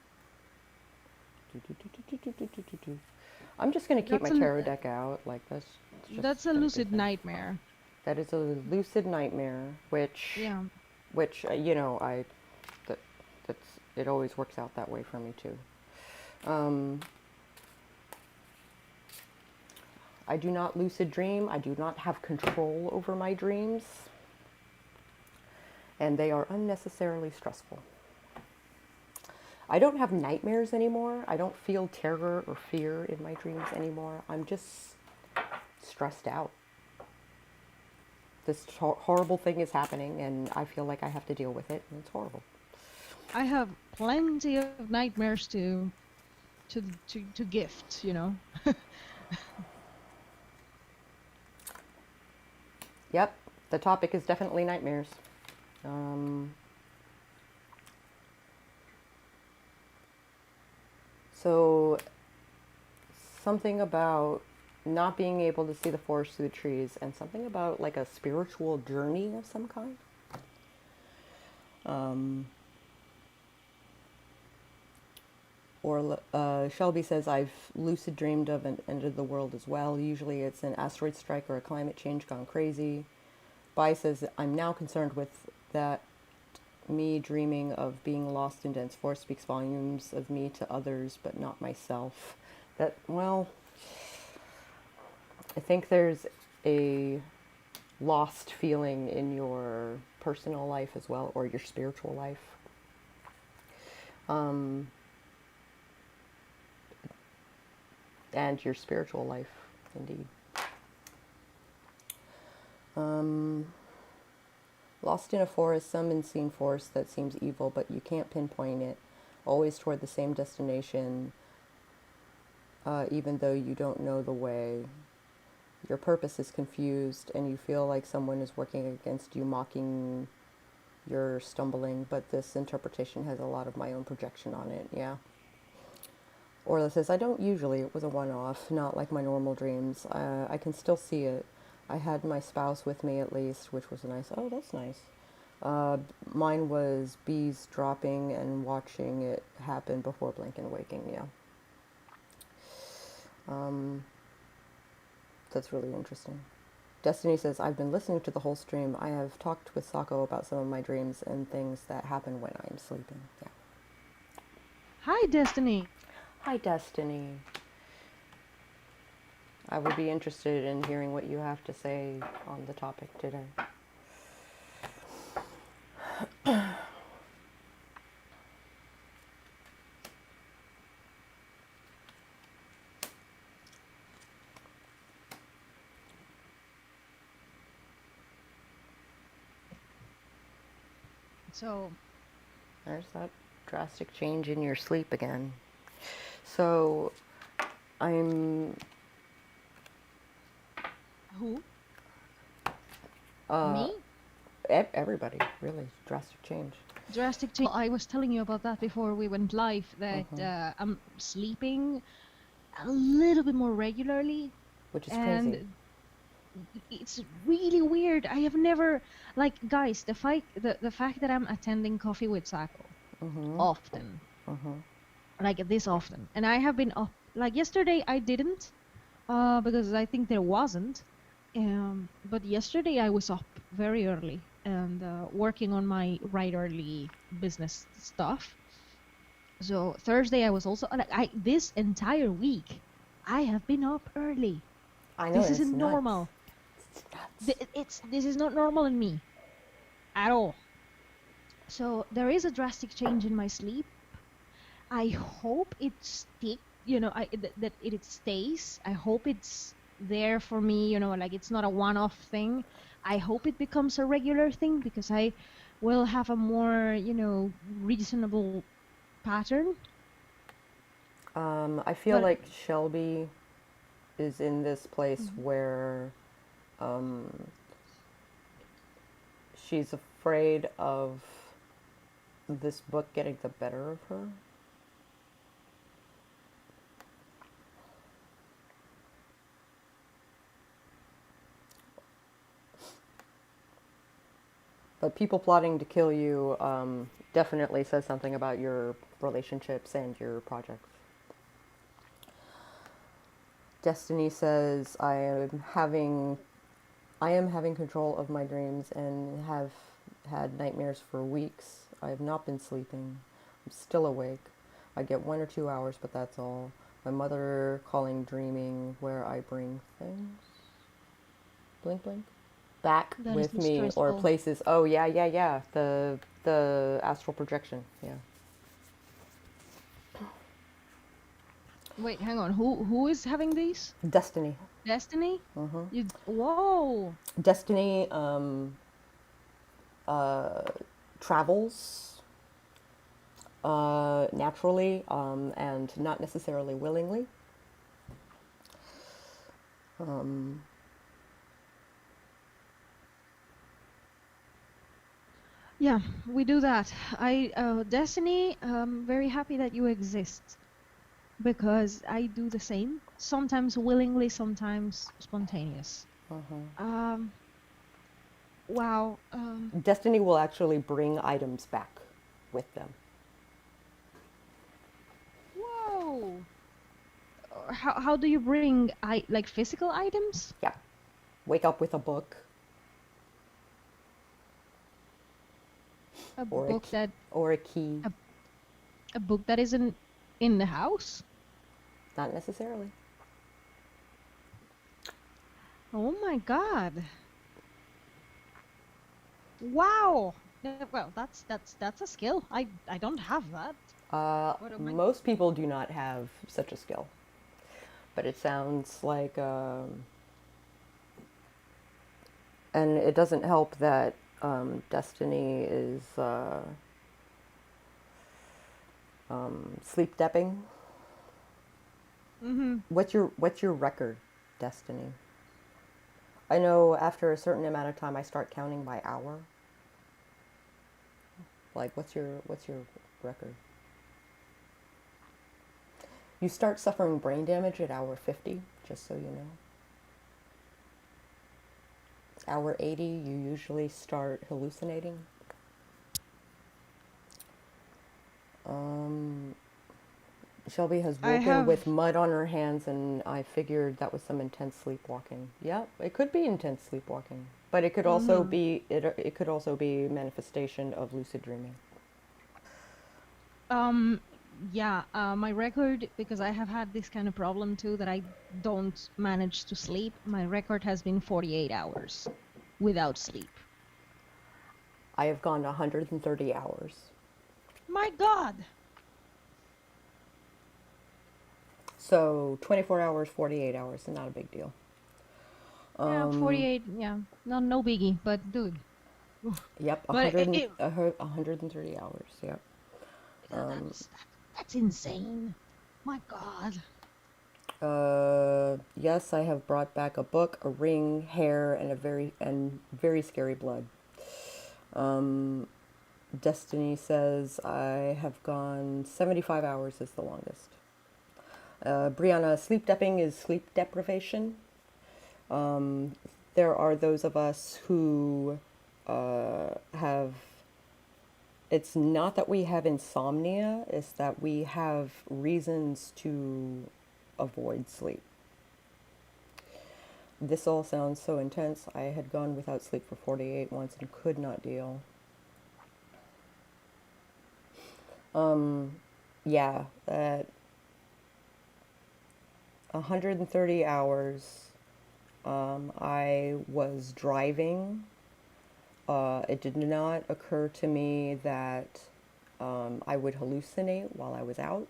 just going to keep my That's tarot a deck out. Like, that's just that's a going to be lucid fine. nightmare. That is a lucid nightmare, which, Yeah. you know, that's, it always works out that way for me too. I do not lucid dream. I do not have control over my dreams, and they are unnecessarily stressful. I don't have nightmares anymore. I don't feel terror or fear in my dreams anymore. I'm just stressed out. This horrible thing is happening, and I feel like I have to deal with it, and it's horrible. I have plenty of nightmares to gift, you know. Yep, the topic is definitely nightmares. Um, so something about not being able to see the forest through the trees, and something about like a spiritual journey of some kind. Shelby says, I've lucid dreamed of an end of the world as well. Usually it's an asteroid strike or a climate change gone crazy. Bai says, I'm now concerned with that. Me dreaming of being lost in dense forest speaks volumes of me to others, but not myself. That, well, I think there's a lost feeling in your personal life as well, or your spiritual life. And your spiritual life, indeed. Lost in a forest, some unseen force that seems evil, but you can't pinpoint it. Always toward the same destination, even though you don't know the way. Your purpose is confused, and you feel like someone is working against you, mocking your stumbling, but this interpretation has a lot of my own projection on it, yeah. Orla says, I don't usually. It was a one-off, not like my normal dreams. I can still see it. I had my spouse with me at least, which was nice. Oh, that's nice. Mine was bees dropping and watching it happen before blinking waking, yeah. That's really interesting. Destiny says, I've been listening to the whole stream. I have talked with Sako about some of my dreams and things that happen when I'm sleeping. Yeah. Hi, Destiny. Hi, Destiny. I would be interested in hearing what you have to say on the topic today. So, There's that drastic change in your sleep again. So, I'm... who? Uh, Me? everybody, really. Drastic change. Drastic change. I was telling you about that before we went live, that Uh-huh. I'm sleeping a little bit more regularly, Which is crazy. and it's really weird. I have never, like, guys, the fact that I'm attending coffee with Sako Mm-hmm. often, Mm-hmm. like this often, and I have been up, like yesterday I didn't, because I think there wasn't, but yesterday I was up very early and working on my right early business stuff. So Thursday I was also like, this entire week I have been up early. I know, This it's isn't nuts. normal. It's nuts. This is not normal in me at all. So there is a drastic change in my sleep. I hope it stick, that it stays. I hope it's there for me, like it's not a one-off thing. I hope it becomes a regular thing because I will have a more, reasonable pattern. I feel But like Shelby is in this place Mhm. where um, she's afraid of this book getting the better of her. But people plotting to kill you definitely says something about your relationships and your projects. Destiny says, I am having control of my dreams and have had nightmares for weeks. I have not been sleeping. I'm still awake. I get 1 or 2 hours, but that's all. My mother calling dreaming where I bring things. Blink blink. Back that is with me or distressful. places. Oh yeah, yeah, yeah. The astral projection. Yeah. Wait, hang on. Who is having these? Destiny. Destiny? Hmm. Whoa. Destiny travels naturally and not necessarily willingly. Um, Yeah, we do that. Destiny, very happy that you exist because I do the same. Sometimes willingly, sometimes spontaneous. uh-huh. Um, wow. Destiny will actually bring items back with them. Whoa. How do you bring like physical items? Yeah. Wake up with a book A or a book that or a key. a, a book that isn't in the house? Not necessarily. Oh my God. Wow. Well, that's a skill. I don't have that. What am I? Most people do not have such a skill, but it sounds like, and it doesn't help that Destiny is sleep depping. Mm-hmm. What's your record, Destiny? I know after a certain amount of time, I start counting by hour. Like, what's your record? You start suffering brain damage at hour 50, just so you know. Hour 80, you usually start hallucinating. Um, Shelby has I woken have. with mud on her hands, and I figured that was some intense sleepwalking. Yeah, it could be intense sleepwalking, but it could also Mm-hmm. be it could also be manifestation of lucid dreaming. Um, yeah, my record, because I have had this kind of problem too, that I don't manage to sleep. My record has been 48 hours without sleep. I have gone 130 hours. My God. So 24 hours, 48 hours, not a big deal. Yeah, Um, 48. Yeah, no biggie, but dude. Oof. yep, But 130 hours. Yep. Um, that's that's insane. My God. yes, I have brought back a book, a ring, hair, and very scary blood. Um, Destiny says I have gone 75 hours is the longest. Brianna, sleep depping is sleep deprivation. Um, there are those of us who have, it's not that we have insomnia, it's that we have reasons to avoid sleep. This all sounds so intense. I had gone without sleep for 48 once and could not deal. Um, yeah, at 130 hours, I was driving. It did not occur to me that I would hallucinate while I was out.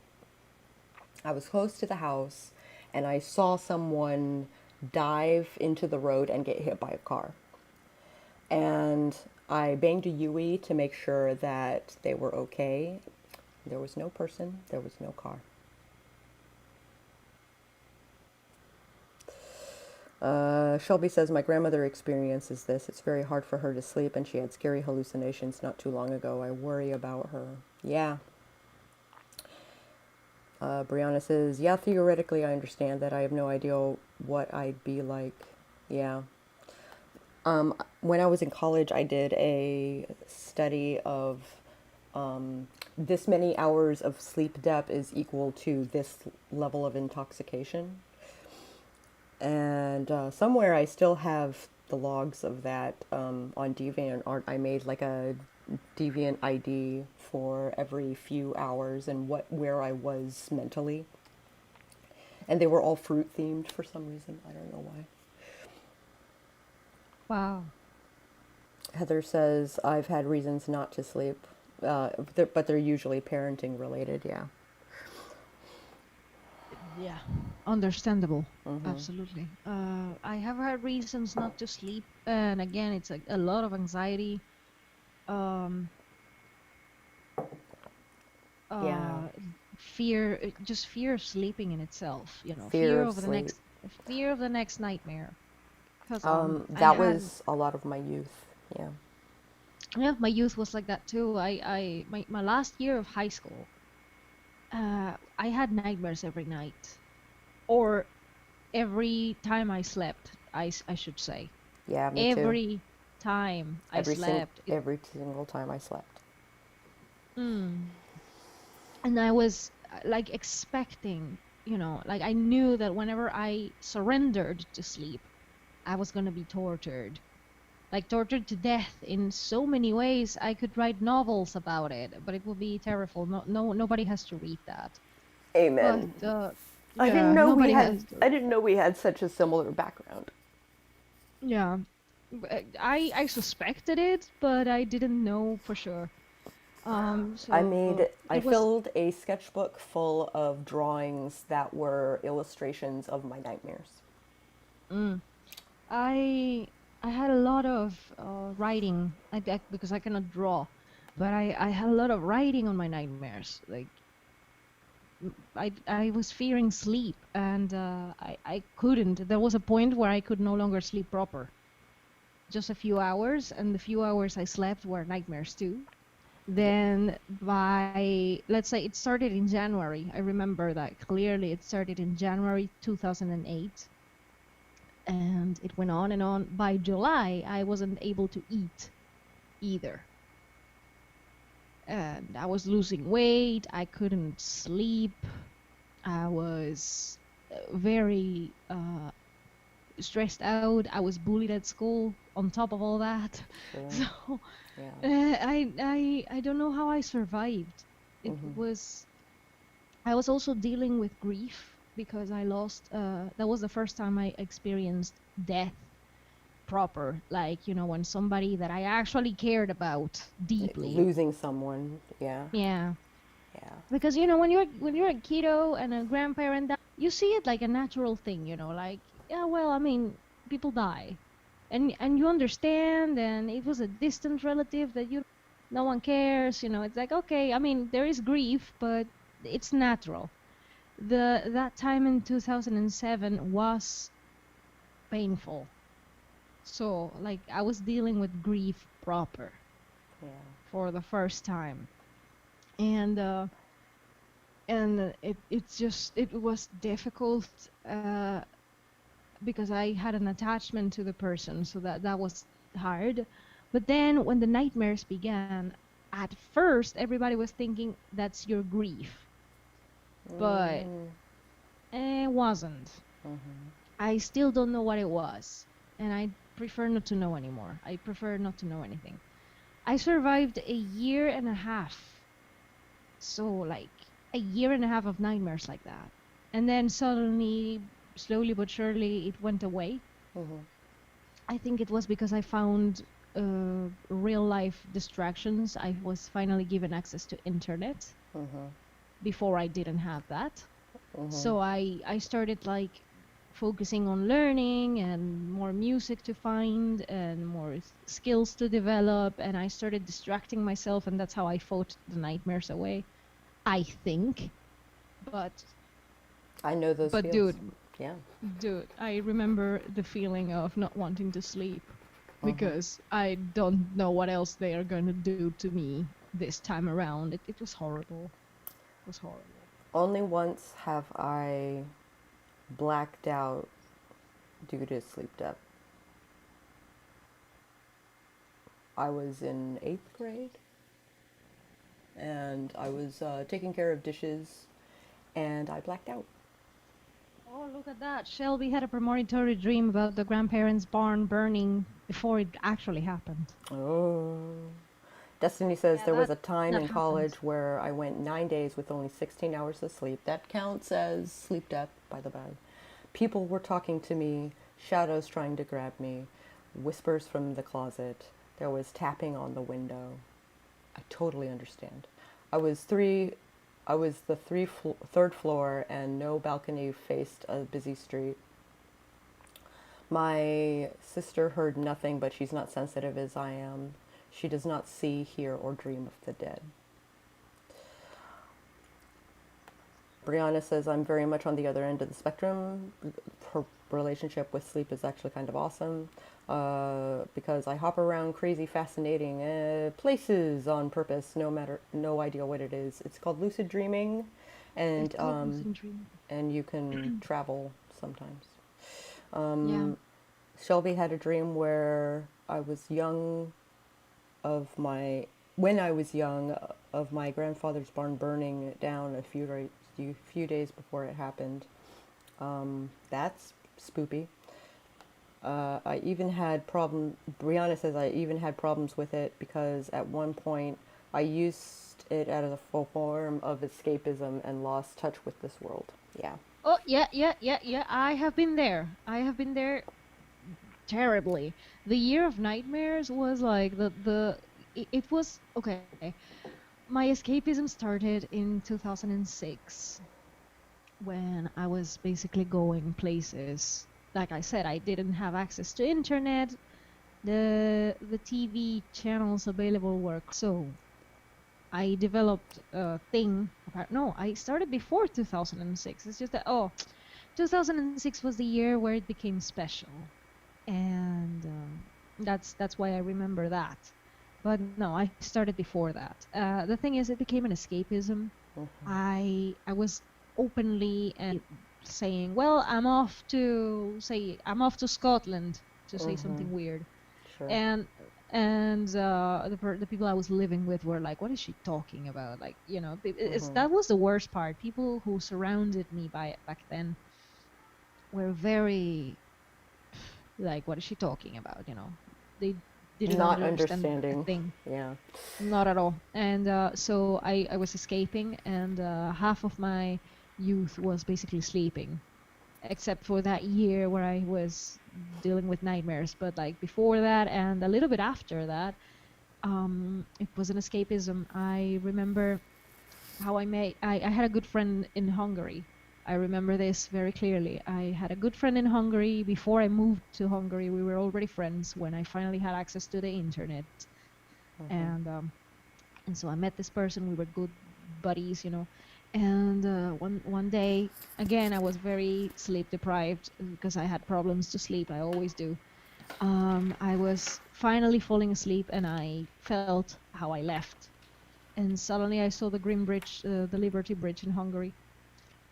I was close to the house and I saw someone dive into the road and get hit by a car. And I banged a Yui to make sure that they were okay. There was no person, there was no car. Shelby says, my grandmother experiences this. It's very hard for her to sleep, and she had scary hallucinations not too long ago. I worry about her. Yeah. Brianna says, yeah, theoretically, I understand that. I have no idea what I'd be like. Yeah. When I was in college, I did a study of this many hours of sleep depth is equal to this level of intoxication. And somewhere I still have the logs of that on DeviantArt. I made like a Deviant ID for every few hours and where I was mentally. And they were all fruit themed for some reason. I don't know why. Wow. Heather says, I've had reasons not to sleep, but they're usually parenting related, yeah. Yeah. Understandable. Hmm. Absolutely. I have had reasons not to sleep, and again, it's a lot of anxiety. Um, Yeah, uh, fear, just fear of sleeping in itself. fear of sleep. Fear of the next nightmare. Because I That had, was a lot of my youth, yeah. yeah, my youth was like that too. My last year of high school, I had nightmares every night, or every time I slept. I should say. Yeah, me too. Every time I slept. Every single time I slept. Mm, and I was like expecting, like I knew that whenever I surrendered to sleep, I was going to be tortured. Like tortured to death in so many ways. I could write novels about it, but it would be terrible. Nobody has to read that. But Amen. yeah, nobody has I to. didn't know we had such a similar background. Yeah, I suspected it, but I didn't know for sure. So I it was. filled a sketchbook full of drawings that were illustrations of my nightmares. Mm, I I had a lot of writing because I cannot draw, but I had a lot of writing on my nightmares. Like I was fearing sleep, and I couldn't. There was a point where I could no longer sleep proper. Just a few hours, and the few hours I slept were nightmares too. Yeah. Then by, let's say it started in January. I remember that clearly. It started in January 2008, and it went on and on. By July, I wasn't able to eat either. And I was losing weight. I couldn't sleep. I was very stressed out. I was bullied at school on top of all that. Sure. So Yeah. I don't know how I survived. It Hmm. was I was also dealing with grief because I lost that was the first time I experienced death proper, like when somebody that I actually cared about deeply. Losing someone. Yeah. Yeah. Yeah. Because when you're a kiddo and a grandparent you see it like a natural thing, like, yeah, well, I mean, people die. And you understand, and it was a distant relative that no one cares, it's like, okay, I mean, there is grief, but it's natural. That time in 2007 was painful. So, like, I was dealing with grief proper Yeah. for the first time. And it was difficult because I had an attachment to the person, so that was hard. But then when the nightmares began, at first everybody was thinking that's your grief, but Mm-hmm. it wasn't. I still don't know what it was, and I prefer not to know anymore. I prefer not to know anything. I survived a year and a half, so like a year and a half of nightmares like that, and then suddenly, slowly but surely, it went away. Mm-hmm. I think it was because I found real life distractions. I was finally given access to internet. Before I didn't have that. So I started like focusing on learning and more music to find and more skills to develop, and I started distracting myself, and that's how I fought the nightmares away, I think. But I know those but feels. dude, Yeah. I remember the feeling of not wanting to sleep Mm-hmm. because I don't know what else they are going to do to me this time around. It was horrible. It was horrible. Only once have I blacked out due to sleep debt. I was in eighth grade and I was taking care of dishes and I blacked out. Oh, look at that. Shelby had a premonitory dream about the grandparents' barn burning before it actually happened. Oh. Destiny says Yeah, there was a that time that in happened. college where I went 9 days with only 16 hours of sleep. That counts as sleep debt, by the by. People were talking to me, shadows trying to grab me, whispers from the closet. There was tapping on the window. I totally understand. I was three. I was the third floor, and no balcony faced a busy street. My sister heard nothing, but she's not sensitive as I am. She does not see, hear, or dream of the dead. Brianna says, I'm very much on the other end of the spectrum. Her relationship with sleep is actually kind of awesome because I hop around crazy, fascinating places on purpose, no idea what it is. It's called lucid dreaming, It's and called lucid dreaming. you can travel sometimes. Yeah. Shelby had a dream where I was young of my when I was young of my grandfather's barn burning down few days before it happened. That's spoopy. I even had problem. Brianna says I even had problems with it because at one point I used it as a full form of escapism and lost touch with this world. Yeah. Oh, yeah, yeah, yeah, yeah. I have been there. I have been there terribly. The year of nightmares was like it was okay. My escapism started in 2006 when I was basically going places. Like I said, I didn't have access to internet. The TV channels available were so I developed a thing. No, I started before 2006. It's just that 2006 was the year where it became special, and that's why I remember that. But no, I started before that. The thing is, it became an escapism. I was openly and saying, "Well, I'm off to Scotland to say Mm-hmm. something weird," Sure. and the people I was living with were like, "What is she talking about?" Like, Mm-hmm. that was the worst part. People who surrounded me back then were very like, "What is she talking about?" They didn't Not understand a understanding. thing, Yeah. not at all. And so I was escaping, and half of my youth was basically sleeping, except for that year where I was dealing with nightmares. But like before that and a little bit after that, it was an escapism. I remember how I had a good friend in Hungary. I remember this very clearly. I had a good friend in Hungary. Before I moved to Hungary, we were already friends when I finally had access to the internet. And so I met this person. We were good buddies. And one day, again, I was very sleep deprived because I had problems to sleep. I always do. I was finally falling asleep, and I felt how I left. And suddenly I saw the Green Bridge, the Liberty Bridge in Hungary.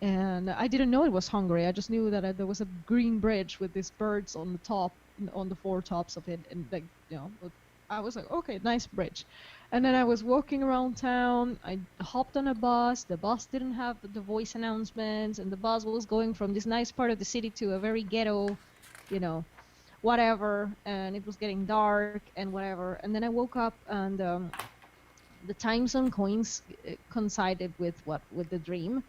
And I didn't know it was Hungary. I just knew that there was a green bridge with these birds on the top, on the four tops of it. And like, I was like, okay, nice bridge. And then I was walking around town. I hopped on a bus. The bus didn't have the voice announcements, and the bus was going from this nice part of the city to a very ghetto, you know, whatever. And it was getting dark and whatever. And then I woke up, and the time zone coincided with the dream,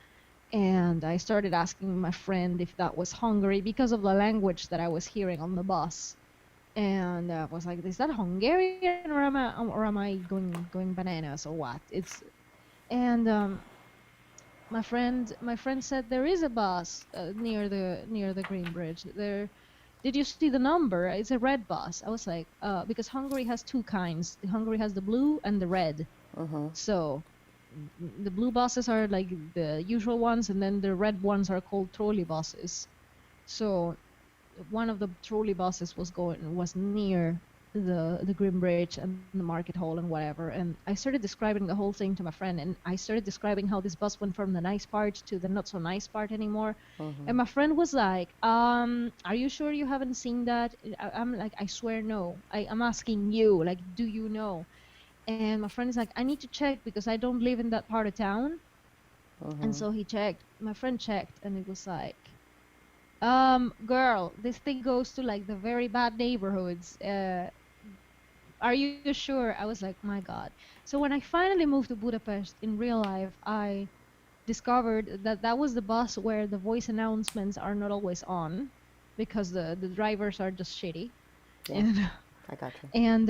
and I started asking my friend if that was Hungary because of the language that I was hearing on the bus. and was like, "Is that Hungarian, or am I going bananas or what?" It's and my friend said there is a bus near the Green Bridge. There, did you see the number? It's a red bus. I was like, because Hungary has two kinds. Hungary has the blue and the red. Mm-hmm. So the blue buses are like the usual ones, and then the red ones are called trolley buses. So one of the trolley buses was near the Grim Bridge and the market hall and whatever. And I started describing the whole thing to my friend, and I started describing how this bus went from the nice part to the not so nice part anymore. Mm-hmm. And my friend was like, are you sure you haven't seen that? I'm like, I swear no. I'm asking you, like, do you know? And my friend is like, I need to check because I don't live in that part of town. And Mm-hmm. so he checked, my friend checked, and it was like, girl, this thing goes to like the very bad neighborhoods. Are you sure? I was like, my God. So when I finally moved to Budapest in real life, I discovered that that was the bus where the voice announcements are not always on because the drivers are just shitty. Yeah, And I got you. and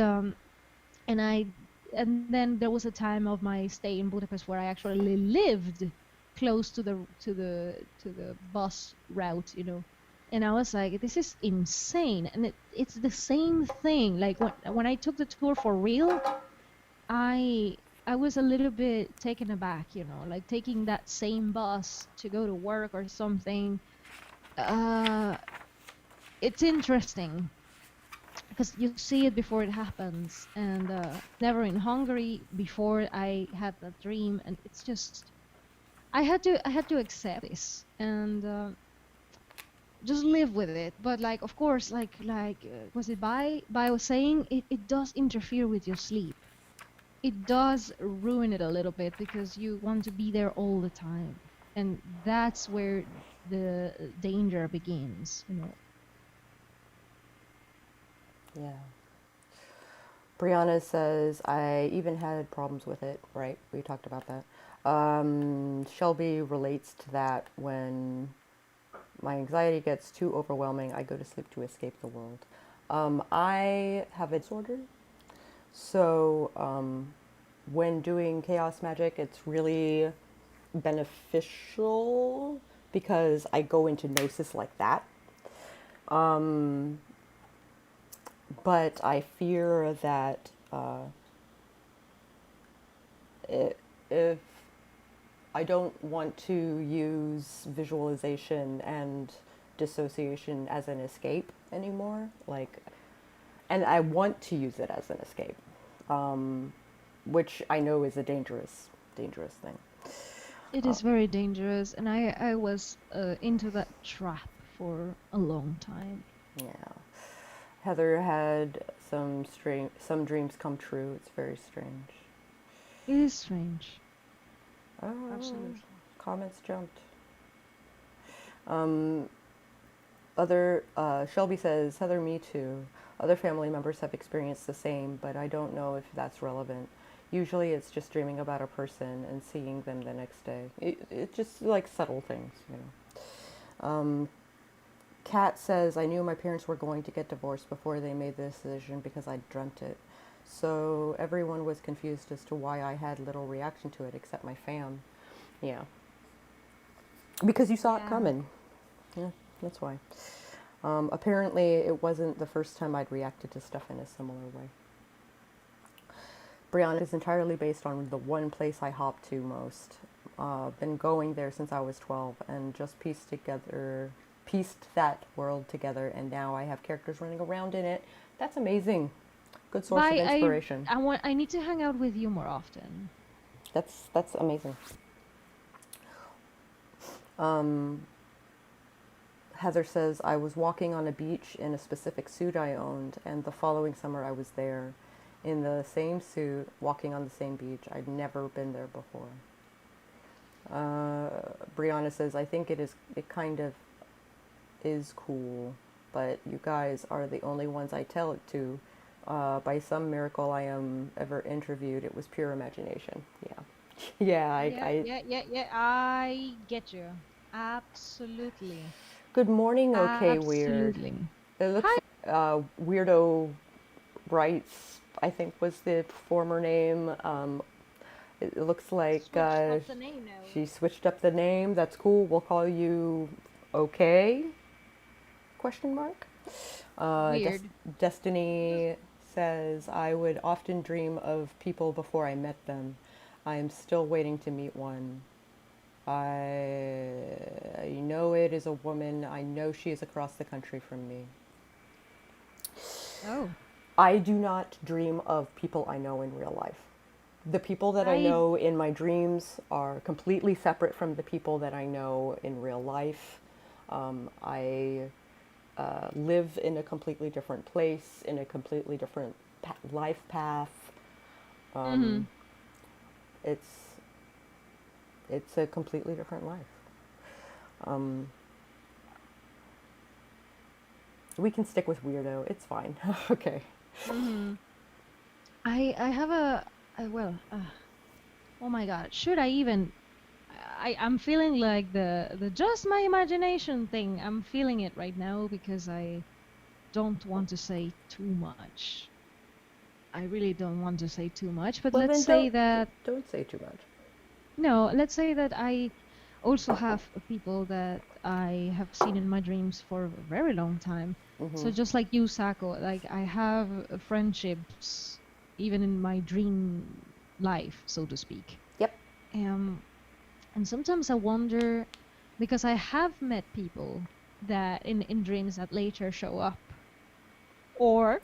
and I and then there was a time of my stay in Budapest where I actually lived close to the bus route, and I was like, this is insane. And it's the same thing. Like when I took the tour for real, I I was a little bit taken aback, like taking that same bus to go to work or something. Uh, it's interesting because you see it before it happens, and never in Hungary before I had that dream, and it's just I had to accept this and just live with it. But like, of course, was it by was saying it does interfere with your sleep. It does ruin it a little bit because you want to be there all the time, and that's where the danger begins. Yeah. Brianna says, I even had problems with it, right? We talked about that. Shelby relates to that when my anxiety gets too overwhelming, I go to sleep to escape the world. I have a disorder, so when doing chaos magic, it's really beneficial because I go into gnosis like that. Um, but I fear that if I don't want to use visualization and dissociation as an escape anymore, and I want to use it as an escape, um, which I know is a dangerous thing. It is very dangerous, and I was into that trap for a long time. Yeah, Heather had some dreams come true. It's very strange. It is strange. Oh, Absolutely. comments jumped. Um, other Shelby says, Heather, me too. Other family members have experienced the same, but I don't know if that's relevant. Usually, it's just dreaming about a person and seeing them the next day. It just like subtle things, you know. Kat says, I knew my parents were going to get divorced before they made the decision because I dreamt it. So everyone was confused as to why I had little reaction to it except my fam. Yeah. Because you saw it Yeah. coming. Yeah, that's why. Apparently, it wasn't the first time I'd reacted to stuff in a similar way. Brianna is entirely based on the one place I hop to most. Been going there since I was 12 and just pieced that world together, and now I have characters running around in it. That's amazing. Good source of Bye. I inspiration. I want I need to hang out with you more often. That's amazing. Um, Heather says, I was walking on a beach in a specific suit I owned, and the following summer I was there in the same suit, walking on the same beach. I'd never been there before. Brianna says, I think it kind of is cool, but you guys are the only ones I tell it to. By some miracle I am ever interviewed, it was pure imagination. Yeah. Yeah, Yeah, yeah, yeah, yeah. I get you. Absolutely. Good morning, okay, weird. Absolutely. It looks Hi. Weirdo Rights, I think was the former name. It looks like Switched up the name now. she switched up the name. That's cool. We'll call you OK? Question mark. Weird. Just Destiny says, I would often dream of people before I met them. I am still waiting to meet one. I know it is a woman. I know she is across the country from me. oh, I do not dream of people I know in real life. The people that I I know in my dreams are completely separate from the people that I know in real life. I live in a completely different place, in a completely different life path. mm-hmm. Um, it's it's a completely different life. Um, we can stick with weirdo. It's fine. Okay. Mm-hmm. I have a well. Oh my God, should I even? I'm feeling like the just my imagination thing. I'm feeling it right now because I don't want to say too much. I really don't want to say too much, but Well, let's then say that don't say too much. no, let's say that I also have people that I have seen in my dreams for a very long time. Mm-hmm. So just like you, Sako, like I have friendships even in my dream life, so to speak. Yep. Um, and sometimes I wonder because I have met people that in dreams that later show up, or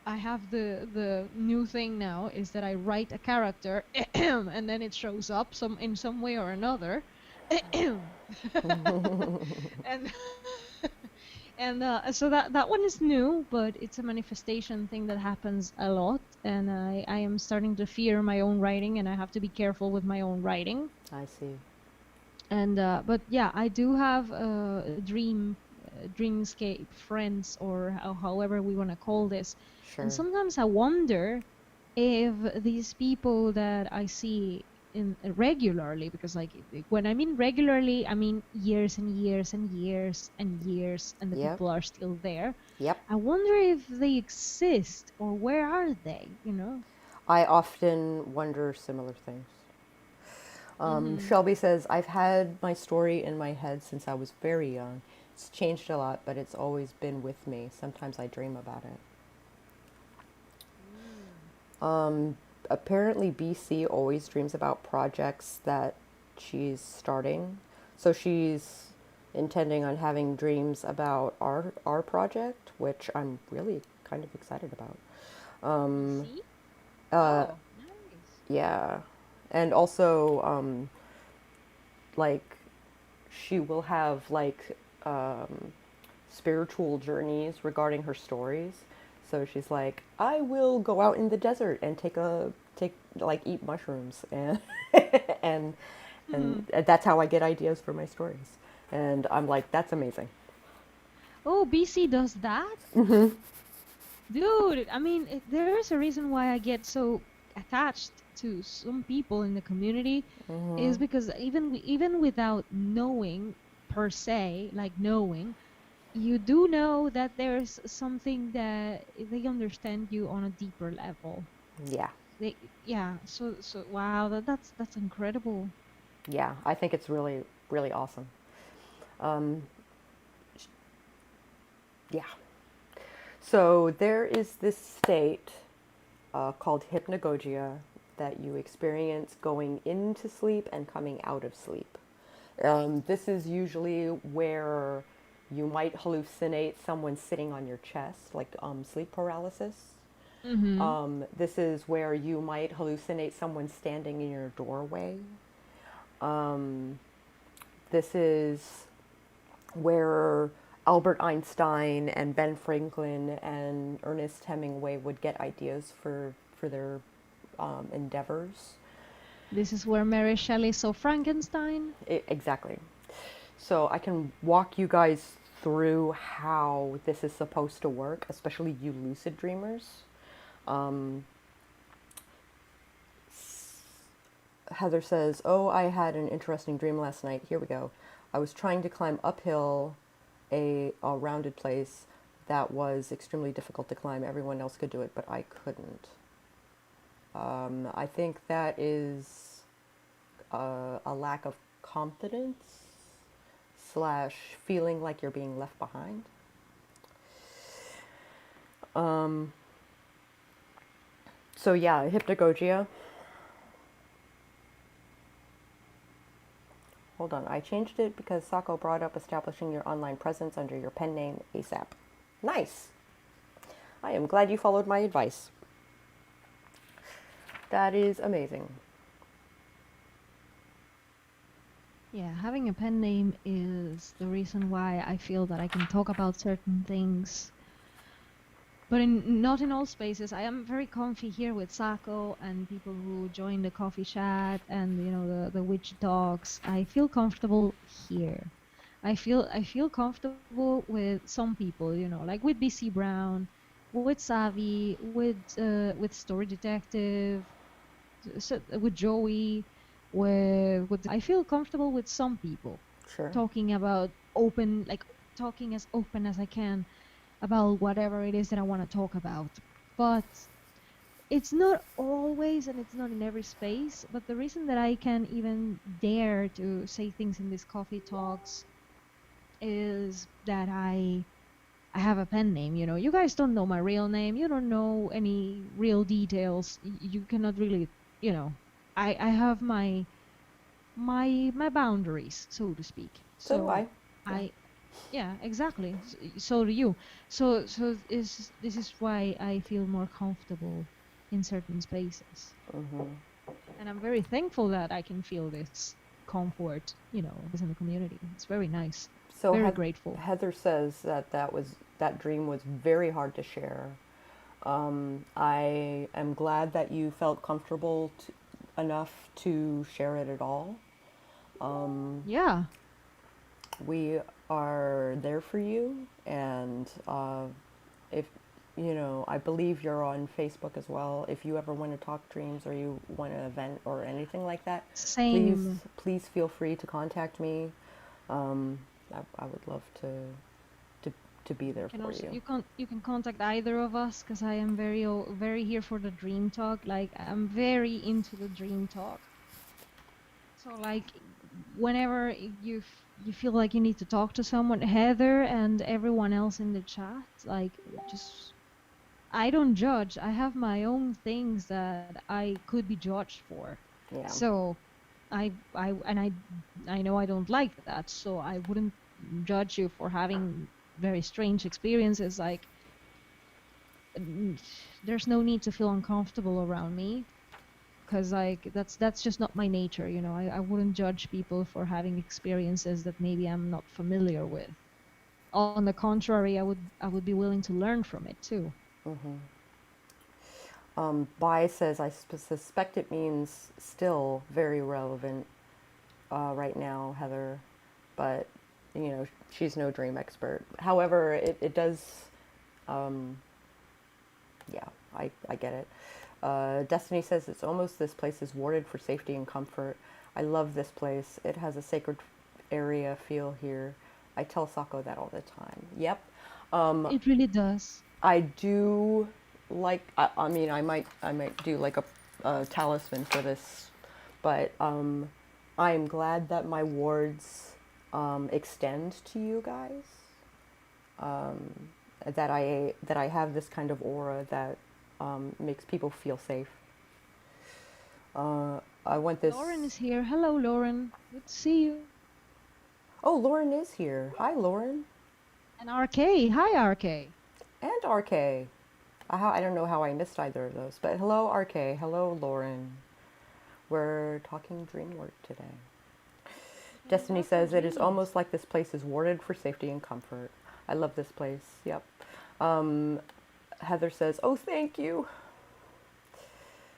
I have the new thing now is that I write a character and then it shows up some in some way or another. and and so that one is new, but it's a manifestation thing that happens a lot, and I am starting to fear my own writing, and I have to be careful with my own writing. I see. And but yeah, I do have dreamscape friends, or however we want to call this. And Sure. sometimes I wonder if these people that I see in regularly, because like when I mean regularly, I mean years and years and years and years, and the Yep. people are still there. Yep. I wonder if they exist or where are they, you know? I often wonder similar things. Mm-hmm. Shelby says, I've had my story in my head since I was very young. It's changed a lot, but it's always been with me. Sometimes I dream about it. Mm. Um, Apparently, BC always dreams about projects that she's starting. So she's intending on having dreams about our project, which I'm really kind of excited about. Um, BC? uh, Oh, nice. yeah, and also like she will have like spiritual journeys regarding her stories. So she's like, I will go out in the desert and take like eat mushrooms and and and that's how I get ideas for my stories. And I'm like, that's amazing. Oh, BC does that? Dude, I mean, there is a reason why I get so attached to some people in the community is Hmm. because even without knowing per se, like knowing, you do know that there's something that they understand you on a deeper level. Yeah, Yeah, so wow, that's incredible. yeah. I think it's really awesome. Um, yeah. So there is this state called hypnagogia that you experience going into sleep and coming out of sleep. This is usually where you might hallucinate someone sitting on your chest, like sleep paralysis. Mm-hmm. This is where you might hallucinate someone standing in your doorway. Um, this is where Albert Einstein and Ben Franklin and Ernest Hemingway would get ideas for their endeavors. This is where Mary Shelley saw Frankenstein. Exactly. So I can walk you guys through how this is supposed to work, especially you lucid dreamers. Um, Heather says, "Oh, I had an interesting dream last night. Here we go. I was trying to climb uphill a rounded place. that was extremely difficult to climb. Everyone else could do it, but I couldn't. I think that is a lack of confidence slash feeling like you're being left behind. Um, so yeah, hypnagogia. Hold on, I changed it because Sako brought up establishing your online presence under your pen name ASAP. Nice. I am glad you followed my advice. That is amazing. Yeah, having a pen name is the reason why I feel that I can talk about certain things, but not in all spaces. I am very comfy here with Sako and people who join the coffee chat and the witch dogs. I feel comfortable here. I feel comfortable with some people, like with BC Brown, with Savvy, with Story Detective, with Joey, with I feel comfortable with some people Sure. talking about open, like talking as open as I can about whatever it is that I want to talk about. But it's not always and it's not in every space. But the reason that I can even dare to say things in these coffee talks is that I have a pen name. You guys don't know my real name. You don't know any real details. You cannot really, you know. I have my boundaries, so to speak. So do I. So Yeah. I yeah, exactly. So do you. So this is why I feel more comfortable in certain spaces. Hmm. And I'm very thankful that I can feel this comfort, within the community. It's very nice. So Very grateful. Heather says that that dream was very hard to share. I am glad that you felt comfortable enough to share it at all. Yeah. We are there for you, and if I believe you're on Facebook as well. If you ever want to talk dreams or you want to event or anything like that, please Same. please feel free to contact me. I would love to to be You there can for also you. you can contact either of us because I am very here for the dream talk. Like I'm very into the dream talk. So like whenever you feel like you need to talk to someone, Heather and everyone else in the chat, like just I don't judge. I have my own things that I could be judged for. Yeah. So I know I don't like that. So I wouldn't judge you for having very strange experiences. Like there's no need to feel uncomfortable around me because like that's just not my nature. I wouldn't judge people for having experiences that maybe I'm not familiar with. On the contrary, I would be willing to learn from it too. Hmm. Bai says, I suspect it means still very relevant right now, Heather, but she's no dream expert. However, it does, um, yeah, I get it. Destiny says, it's almost this place is warded for safety and comfort. I love this place. It has a sacred area feel here. I tell Sako that all the time. Yep. It really does. I do like. I mean, I might do like a talisman for this, but I am glad that my wards extend to you guys. That I have this kind of aura that makes people feel safe. I want this. Lauren is here. Hello, Lauren. Good to see you. Oh, Lauren is here. Hi, Lauren. And RK. Hi, RK. And RK. I don't know how I missed either of those, but hello, RK. Hello, Lauren. We're talking dream work today. We can Destiny talk for says it is dreams. almost like this place is warded for safety and comfort. I love this place. Yep. Heather says, oh, thank you.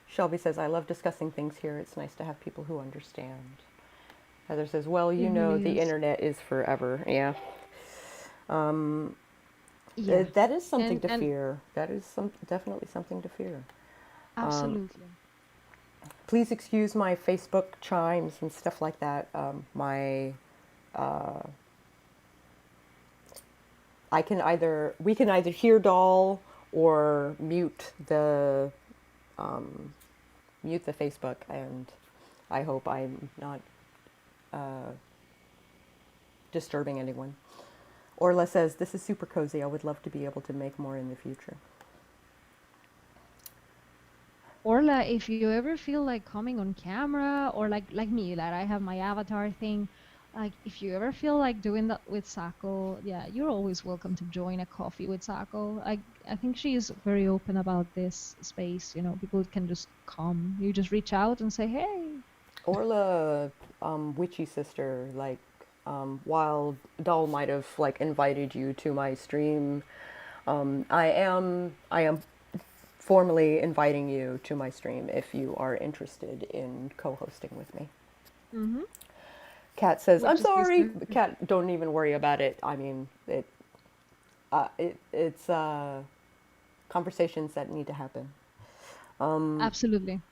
Shelby says, I love discussing things here. It's nice to have people who understand. Heather says, well, It really the is. internet is forever. Yeah. Yeah. That is something And to and fear. That is definitely something to fear. absolutely. Please excuse my Facebook chimes and stuff like that. we can either hear Doll or um, mute the Facebook, and I hope I'm not disturbing anyone. Orla says, "This is super cozy. I would love to be able to make more in the future." Orla, if you ever feel like coming on camera, or like me, that I have my avatar thing, like if you ever feel like doing that with Sako, yeah, you're always welcome to join a coffee with Sako. I think she is very open about this space. You know, people can just come. You just reach out and say, hey. Orla, Witchy sister, while Doll might have like invited you to my stream, I am formally inviting you to my stream if you are interested in co-hosting with me. Mm-hmm. Kat says, "I'm Which is sorry." sister. Kat, don't even worry about it. I mean, it's conversations that need to happen. Um, Absolutely.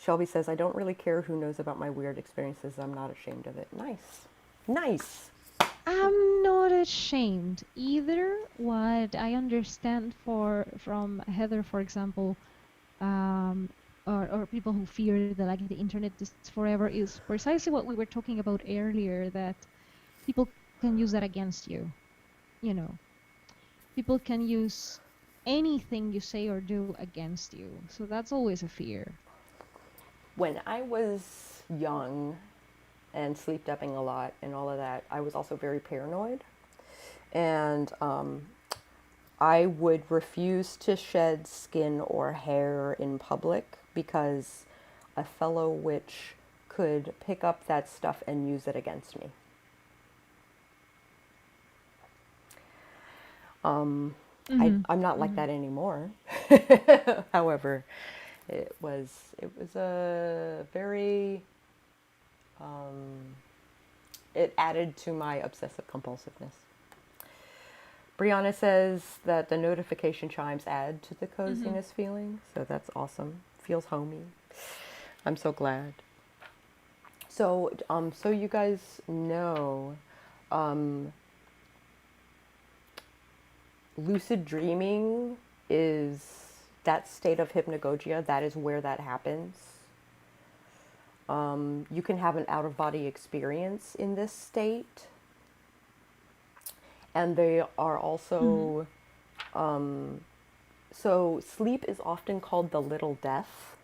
Shelby says, "I don't really care who knows about my weird experiences. I'm not ashamed of it." Nice, nice. I'm not ashamed either. What I understand from Heather, for example, um, or people who fear that like the internet is forever, is precisely what we were talking about earlier, that people can use that against you. You know, people can use anything you say or do against you. So that's always a fear. When I was young and sleep dupping a lot and all of that, I was also very paranoid. And I would refuse to shed skin or hair in public because a fellow witch could pick up that stuff and use it against me. Um, Mm-hmm. I'm not like Mm-hmm. that anymore. However, it was a very it added to my obsessive compulsiveness. Brianna says that the notification chimes add to the Mm-hmm. coziness feeling, so that's awesome. Feels homey. I'm so glad. So you guys know, um, lucid dreaming is that state of hypnagogia. That is where that happens. You can have an out of body experience in this state, and they are Mm-hmm. also so sleep is often called the little death,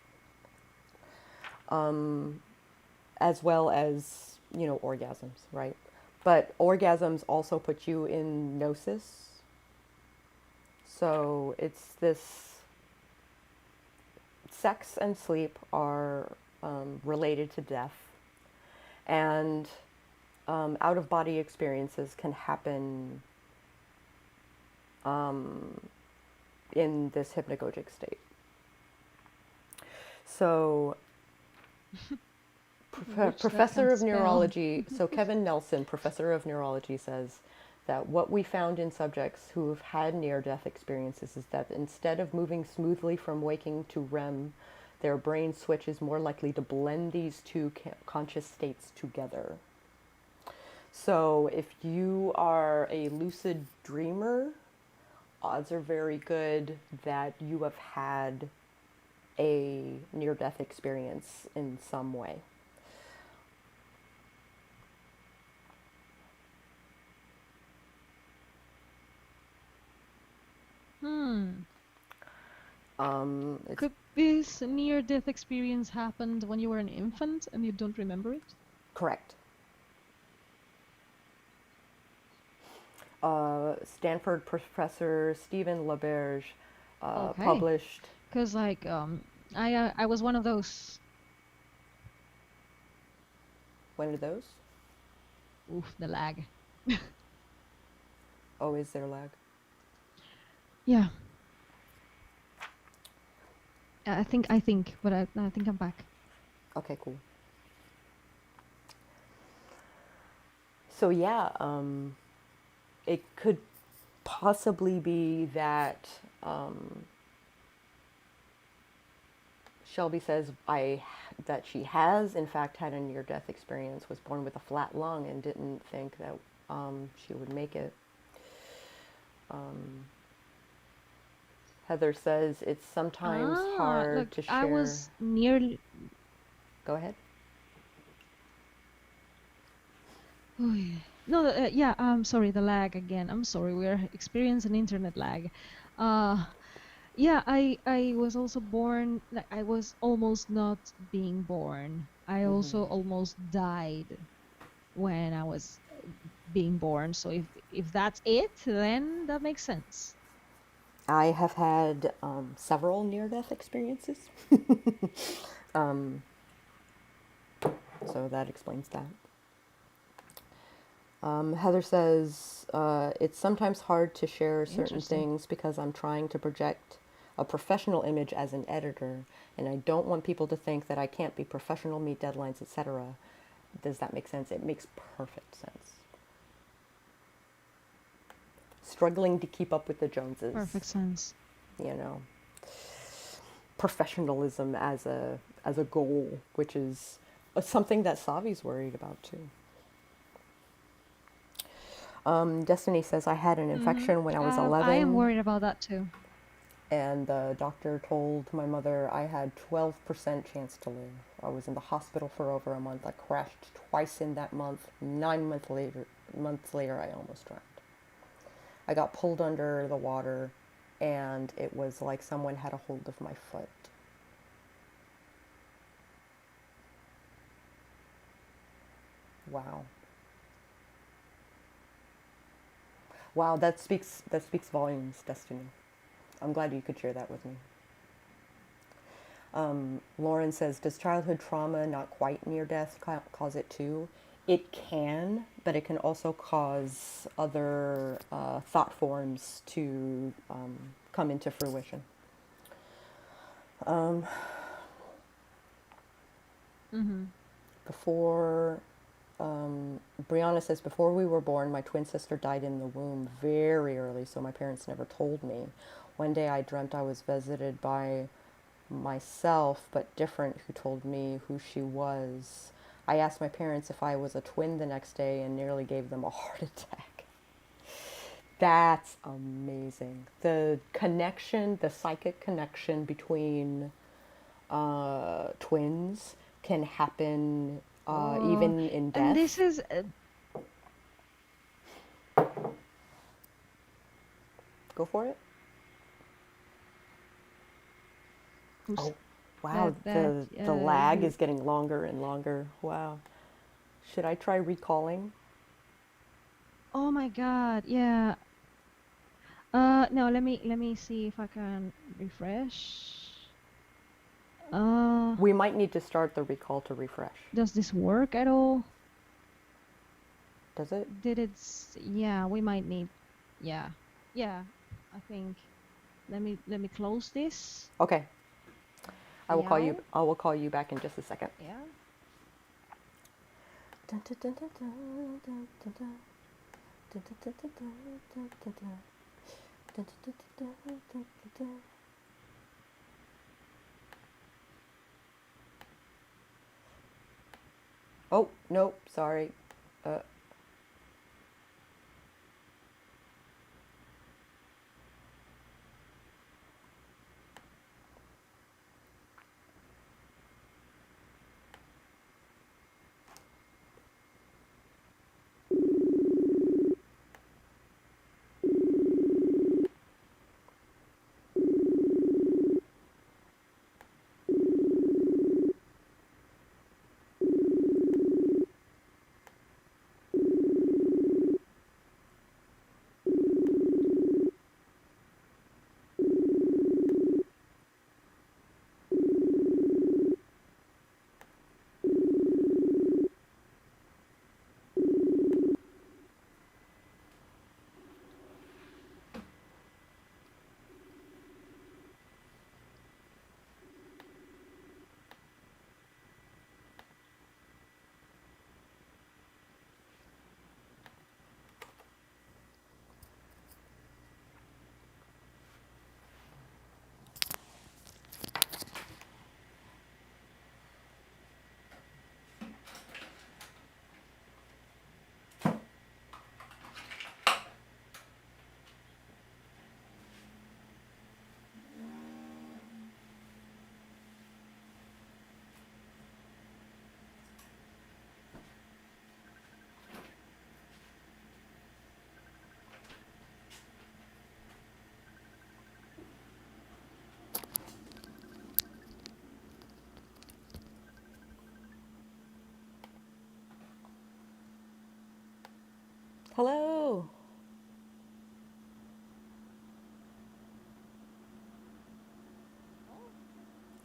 as well as, you know, orgasms, right? But orgasms also put you in gnosis. So it's this sex and sleep are related to death, and out of body experiences can happen in this hypnagogic state. So Which that professor can't of spell. neurology, so Kevin Nelson, professor of neurology, says that what we found in subjects who have had near-death experiences is that instead of moving smoothly from waking to REM, their brain switch is more likely to blend these two conscious states together. So if you are a lucid dreamer, odds are very good that you have had a near-death experience in some way. Hmm. It's Could this near-death experience happened when you were an infant and you don't remember it? correct. Stanford professor Stephen LaBerge Okay. published. Because like I was one of those. When are those? Oof, the lag. Oh, is there lag? Yeah, but I think I'm back. Okay, cool. So yeah, it could possibly be that Shelby says that she has in fact had a near-death experience, was born with a flat lung, and didn't think that she would make it. Heather says it's sometimes hard Look, to I share. was nearly. Go ahead. Oh, yeah. No, yeah, I'm sorry, the lag again. I'm sorry, we're experiencing internet lag. Uh, yeah, I was also born, like, I was almost not being born. I also almost died when I was being born. So if that's it, then that makes sense. I have had several near-death experiences, so that explains that. Heather says it's sometimes hard to share certain Interesting. things because I'm trying to project a professional image as an editor, and I don't want people to think that I can't be professional, meet deadlines, etc. Does that make sense? It makes perfect sense. Struggling to keep up with the Joneses, Perfect sense. you know. Professionalism as a goal, which is something that Savi's worried about too. Destiny says I had an infection when I was I am 11, worried about that too. and the doctor told my mother I had 12% chance to live. I was in the hospital for over a month. I crashed twice in that month. 9 months later, I almost drowned. I got pulled under the water, and it was like someone had a hold of my foot. Wow. Wow, that speaks volumes, Destiny. I'm glad you could share that with me. Lauren says, does childhood trauma, not quite near death, cause it too? It can, but it can also cause other thought forms to come into fruition. Before, Brianna says, before we were born, my twin sister died in the womb very early, so my parents never told me. One day I dreamt I was visited by myself, but different, who told me who she was. I asked my parents if I was a twin the next day and nearly gave them a heart attack. That's amazing. The connection, the psychic connection between twins can happen Oh, even in and this death. is Go for it. who Oh, wow, said that the lag you. is getting longer and longer. Wow. Should I try recalling? Oh my God, yeah. No, let me see if I can refresh. Uh, We might need to start the recall to refresh. does this work at all? Does it? Yeah, we might need. Yeah, yeah. I think. Let me close this. Okay. I will call Yeah, you. I will call you back in just a second. yeah. Oh, nope, sorry. Uh,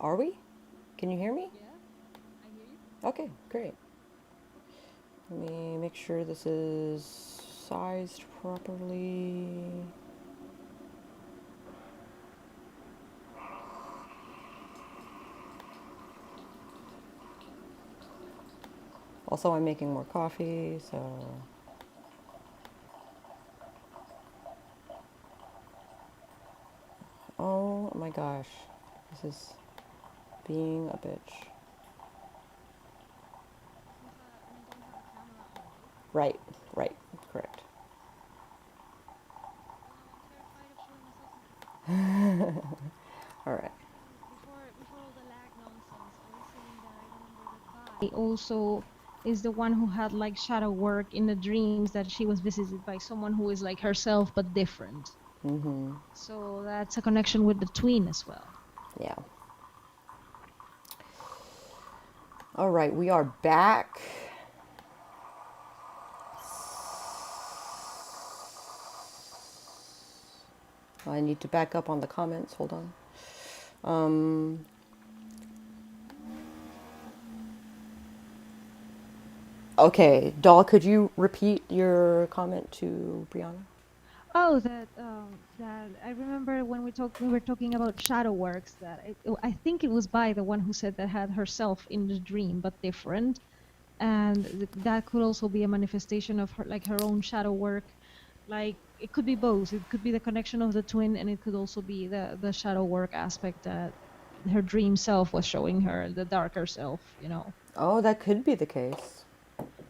Are we? Can you hear me? Yeah, I hear you. Okay, great. Let me make sure this is sized properly. Also, I'm making more coffee, so. Oh my gosh, this is being a bitch. We don't have a camera on, right? Right, right, correct. Oh, I'm terrified of showing myself in picture. All right. Before all the lag nonsense, I was saying that I remember that Vi also is the one who had like shadow work in the dreams that she was visited by someone who is like herself but different. Mm-hmm. So that's a connection with the twin as well. Yeah. All right, we are back. I need to back up on the comments. Hold on. Um, okay, Doll, could you repeat your comment to Brianna? Oh, that I remember when we were talking about shadow works that I think it was by the one who said that had herself in the dream but different, and that could also be a manifestation of her like her own shadow work. Like it could be both. It could be the connection of the twin, and it could also be the shadow work aspect that her dream self was showing her, the darker self. You know, Oh, that could be the case.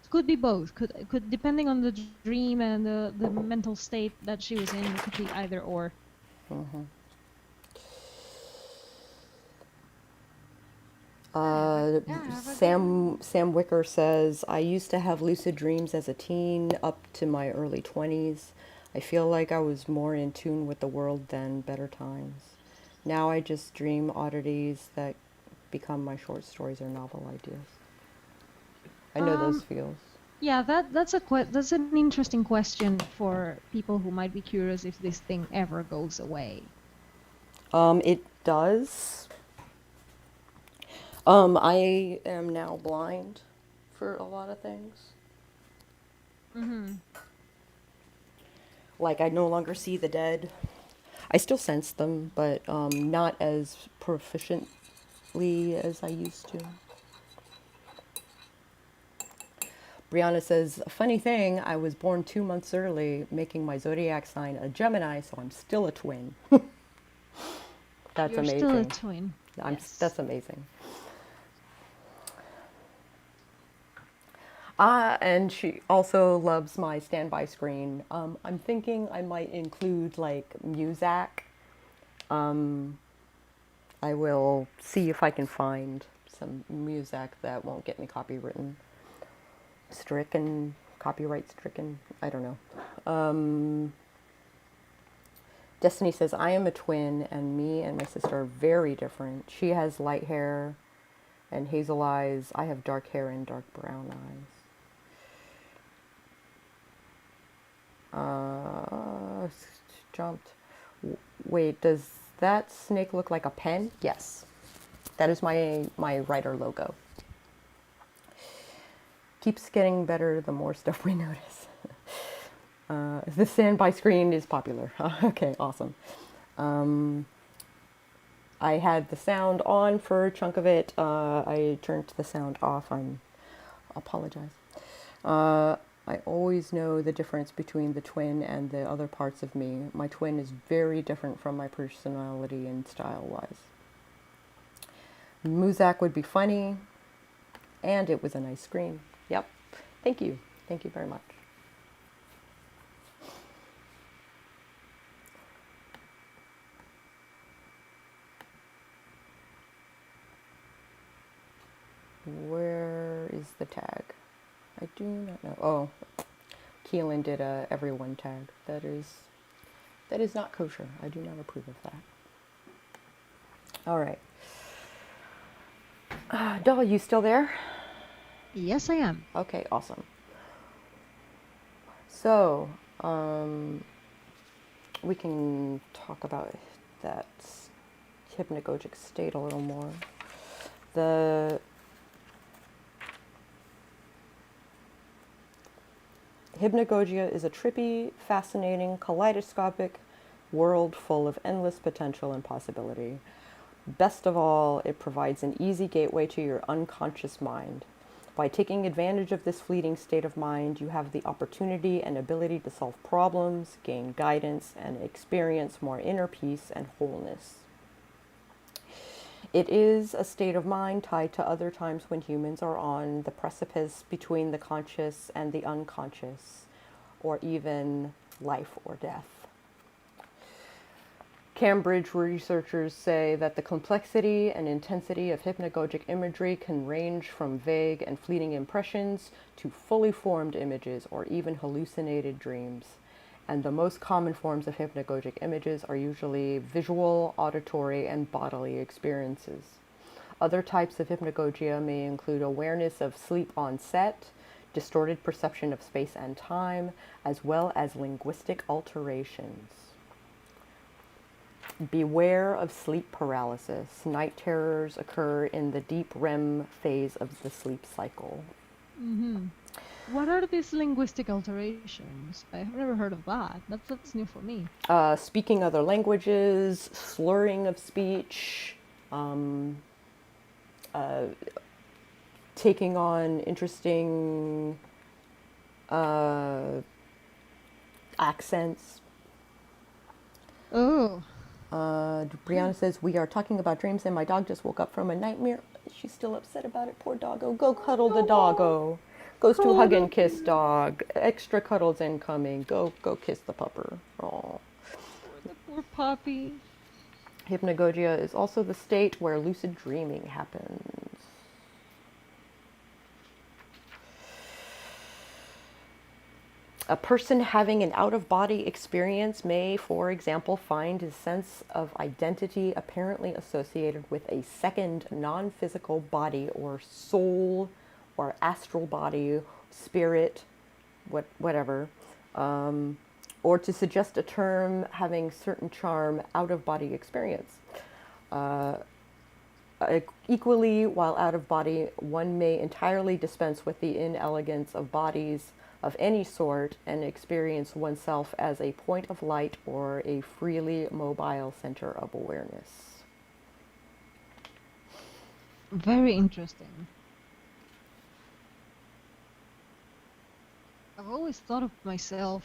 it could be both. Could depending on the dream and the mental state that she was in. It could be either or. Mm-hmm. I have a good Sam Wicker says, I used to have lucid dreams as a teen up to my early 20s. I feel like I was more in tune with the world than better times. Now I just dream oddities that become my short stories or novel ideas. I know those um feels. yeah, that's an interesting question for people who might be curious if this thing ever goes away. It does. I am now blind for a lot of things. Mm-hmm. Like, I no longer see the dead. I still sense them, but not as proficiently as I used to. Brianna says, funny thing, I was born 2 months early, making my zodiac sign a Gemini, so I'm still a twin. That's You're still a amazing. twin. I'm, Yes. that's amazing. And she also loves my standby screen. I'm thinking I might include like Muzak. Um, I will see if I can find some Muzak that won't get me copyright stricken. I don't know. Destiny says, I am a twin, and me and my sister are very different. She has light hair and hazel eyes. I have dark hair and dark brown eyes. Jumped. Wait, does that snake look like a pen? Yes. That is my writer logo. Keeps getting better the more stuff we notice. The standby screen is popular. Okay, awesome. I had the sound on for a chunk of it. I turned the sound off. Apologize. Uh, I always know the difference between the twin and the other parts of me. My twin is very different from my personality and style-wise. Muzak would be funny, and it was a nice screen. Yep. Thank you. Thank you very much. Where is the tag? I do not know. Oh, Keelan did a everyone tag. That is not kosher. I do not approve of that. All right. Doll, you still there? Yes, I am. Okay, awesome. So, we can talk about that hypnagogic state a little more. The hypnagogia is a trippy, fascinating, kaleidoscopic world full of endless potential and possibility. Best of all, it provides an easy gateway to your unconscious mind. By taking advantage of this fleeting state of mind, you have the opportunity and ability to solve problems, gain guidance, and experience more inner peace and wholeness. It is a state of mind tied to other times when humans are on the precipice between the conscious and the unconscious, or even life or death. Cambridge researchers say that the complexity and intensity of hypnagogic imagery can range from vague and fleeting impressions to fully formed images or even hallucinated dreams. And the most common forms of hypnagogic images are usually visual, auditory, and bodily experiences. Other types of hypnagogia may include awareness of sleep onset, distorted perception of space and time, as well as linguistic alterations. Beware of sleep paralysis. Night terrors occur in the deep REM phase of the sleep cycle. Mm-hmm. What are these linguistic alterations? I have never heard of that. That's new for me. Speaking other languages, slurring of speech, taking on interesting accents. Oh. Brianna says, we are talking about dreams and my dog just woke up from a nightmare. She's still upset about it. Poor doggo. Go cuddle the doggo. Goes to hug and kiss dog. Extra cuddles incoming. Go kiss the pupper. Aw. The poor puppy. Hypnagogia is also the state where lucid dreaming happens. A person having an out-of-body experience may, for example, find a sense of identity apparently associated with a second non-physical body or soul or astral body, spirit, whatever, or to suggest a term having certain charm out-of-body experience. Equally, while out of body, one may entirely dispense with the inelegance of bodies of any sort and experience oneself as a point of light or a freely mobile center of awareness. Very interesting. I've always thought of myself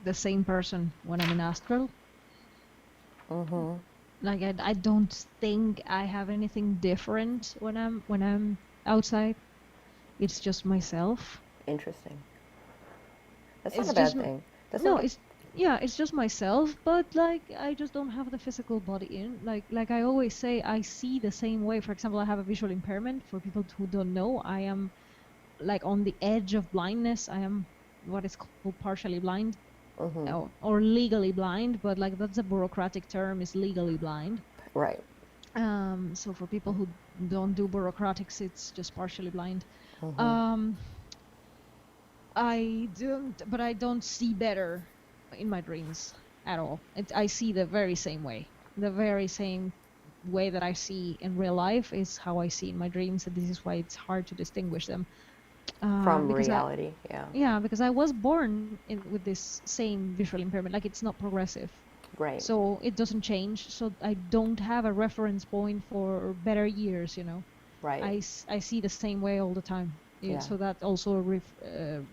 the same person when I'm in astral. Mm-hmm. Like I don't think I have anything different when I'm outside. It's just myself. Interesting. That's It's not a just bad thing. That's no, not. it's just myself, but like I just don't have the physical body in. Like I always say, I see the same way. For example, I have a visual impairment. For people who don't know, I am like on the edge of blindness. I am what is called partially blind, or legally blind, but like that's a bureaucratic term, is legally blind. Right. So for people who don't do bureaucratics, it's just partially blind. But I don't see better in my dreams at all. I see the very same way. The very same way that I see in real life is how I see in my dreams, and this is why it's hard to distinguish them. From Because reality, yeah. yeah, because I was born with this same visual impairment, like it's not progressive. Right. So it doesn't change. So I don't have a reference point for better years, you know. Right. I see the same way all the time. Yeah. So that also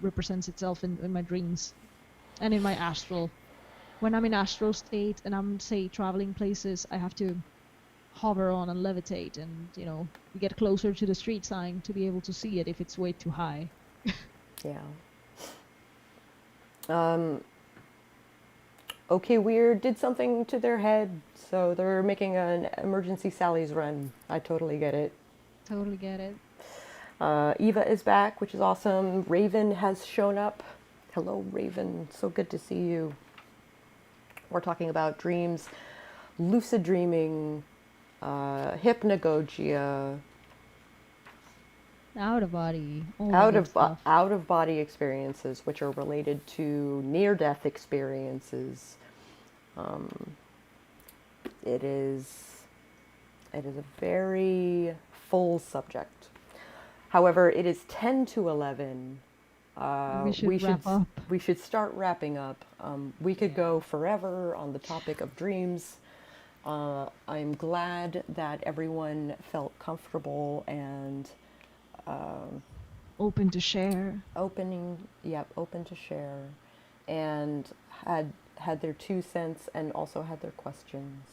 represents itself in my dreams and in my astral. When I'm in astral state and I'm, say, traveling places, I have to hover on and levitate and, you know, get closer to the street sign to be able to see it if it's way too high. Yeah. OK Weird did something to their head, so they're making an emergency Sally's run. I totally get it. Totally get it. Eva is back, which is awesome. Raven has shown up. Hello, Raven. So good to see you. We're talking about dreams, lucid dreaming, hypnagogia, Out of body. out of body experiences, which are related to near-death experiences. It is It is a very full subject. However, it is 10 to 11. We should wrap up. We should start wrapping up. We could Yeah. go forever on the topic of dreams. I'm glad that everyone felt comfortable and Open to share. open to share, and had their 2 cents and also had their questions.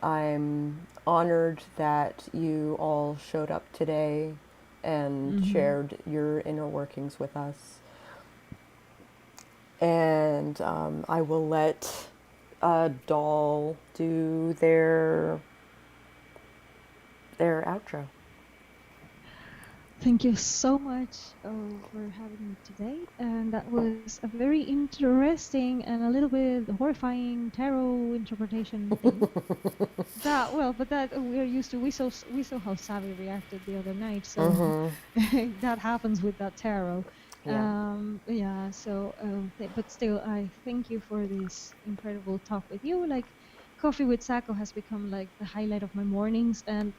I'm honored that you all showed up today and Mm-hmm. shared your inner workings with us. And I will let Doll do their outro. Thank you so much for having me today. And that was a very interesting and a little bit horrifying tarot interpretation thing. That well, but that we're used to. We saw how Savvy reacted the other night, so Mm-hmm. that happens with that tarot. Yeah. Yeah. So, but still, I thank you for this incredible talk with you. Like, coffee with Sako has become like the highlight of my mornings, and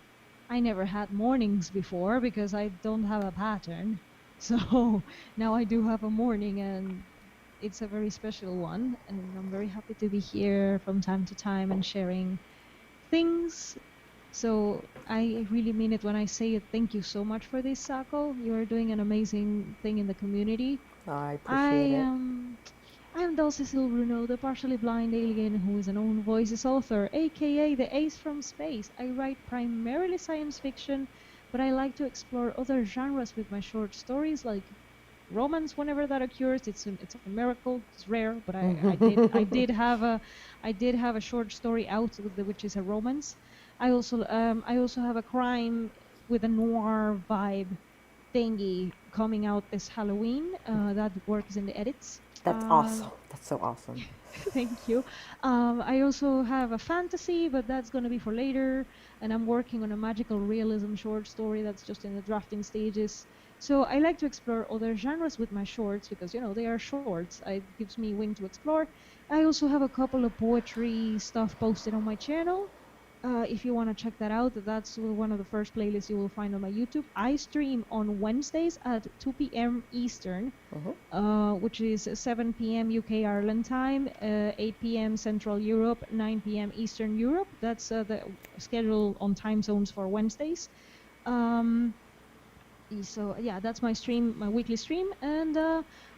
I never had mornings before because I don't have a pattern. So now I do have a morning, and it's a very special one. And I'm very happy to be here from time to time and sharing things. So I really mean it when I say it. Thank you so much for this, Sako. You are doing an amazing thing in the community. I I appreciate it. am Dulce Bruno, the partially blind alien who is an own voices author, aka the ace from space. I write primarily science fiction, but I like to explore other genres with my short stories, like romance whenever that occurs. It's a miracle. It's rare, but I did have a short story out which is a romance. I also have a crime with a noir vibe thingy coming out this Halloween. That work is in the edits. That's awesome. That's so awesome. Thank you. I also have a fantasy, but that's going to be for later. And I'm working on a magical realism short story that's just in the drafting stages. So I like to explore other genres with my shorts because, they are shorts. It gives me wing to explore. I also have a couple of poetry stuff posted on my channel. If you want to check that out, that's one of the first playlists you will find on my YouTube. I stream on Wednesdays at 2 p.m. Eastern, which is 7 p.m. UK Ireland time, 8 p.m. Central Europe, 9 p.m. Eastern Europe. That's the schedule on time zones for Wednesdays. So yeah, that's my stream, my weekly stream, and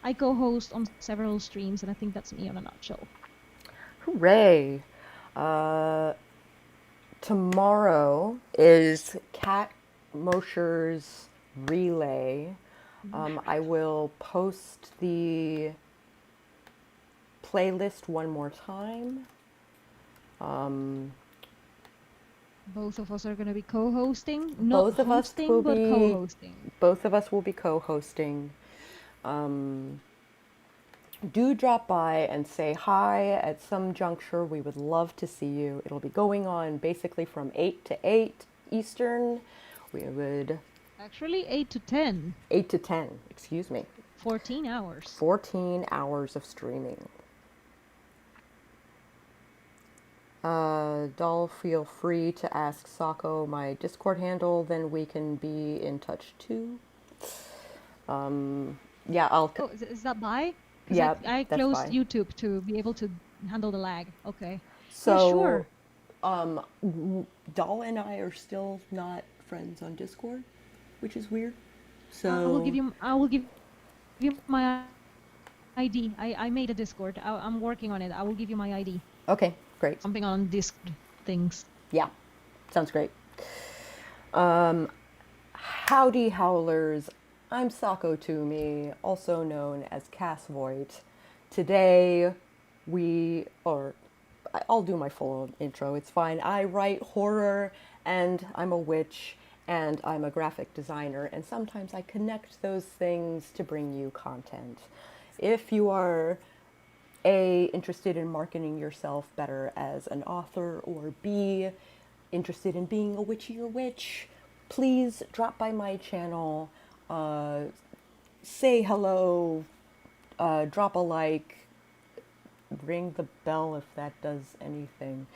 I co-host on several streams, and I think that's me on a nutshell. Hooray! Uh, Tomorrow is Kat Mosher's relay. I will post the playlist one more time. Both of us are going to be co-hosting, not Both of us will hosting, but be co-hosting. both of us will be co-hosting. Do drop by and say hi at some juncture. We would love to see you. It'll be going on basically from 8 to 8 Eastern. We would Actually, 8 to 10. 8 to 10, excuse me. 14 hours. 14 hours of streaming. Doll, feel free to ask Sako my Discord handle, then we can be in touch too. Yeah, Oh, is that by? Because yeah, I that's closed fine. YouTube to be able to handle the lag. Okay. Yeah, So, sure. Doll and I are still not friends on Discord, which is weird. I will give So, you. I will give you my ID. I made a Discord. I'm working on it. I will give you my ID. okay, great. Something on Discord things. Yeah, sounds great. Howdy, Howlers. I'm Sako Toomey, also known as Cass Voigt. Today, I'll do my full intro, it's fine. I write horror, and I'm a witch, and I'm a graphic designer, and sometimes I connect those things to bring you content. If you are A, interested in marketing yourself better as an author, or B, interested in being a witchy or witch, please drop by my channel, say hello, drop a like, ring the bell if that does anything.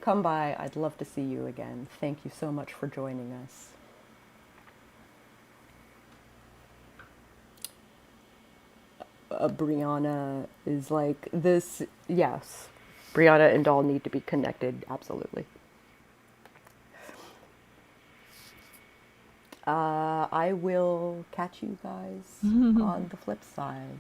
come by. I'd love to see you again. Thank you so much for joining us. Brianna is like this. Yes, Brianna and Doll need to be connected. Absolutely. I will catch you guys on the flip side.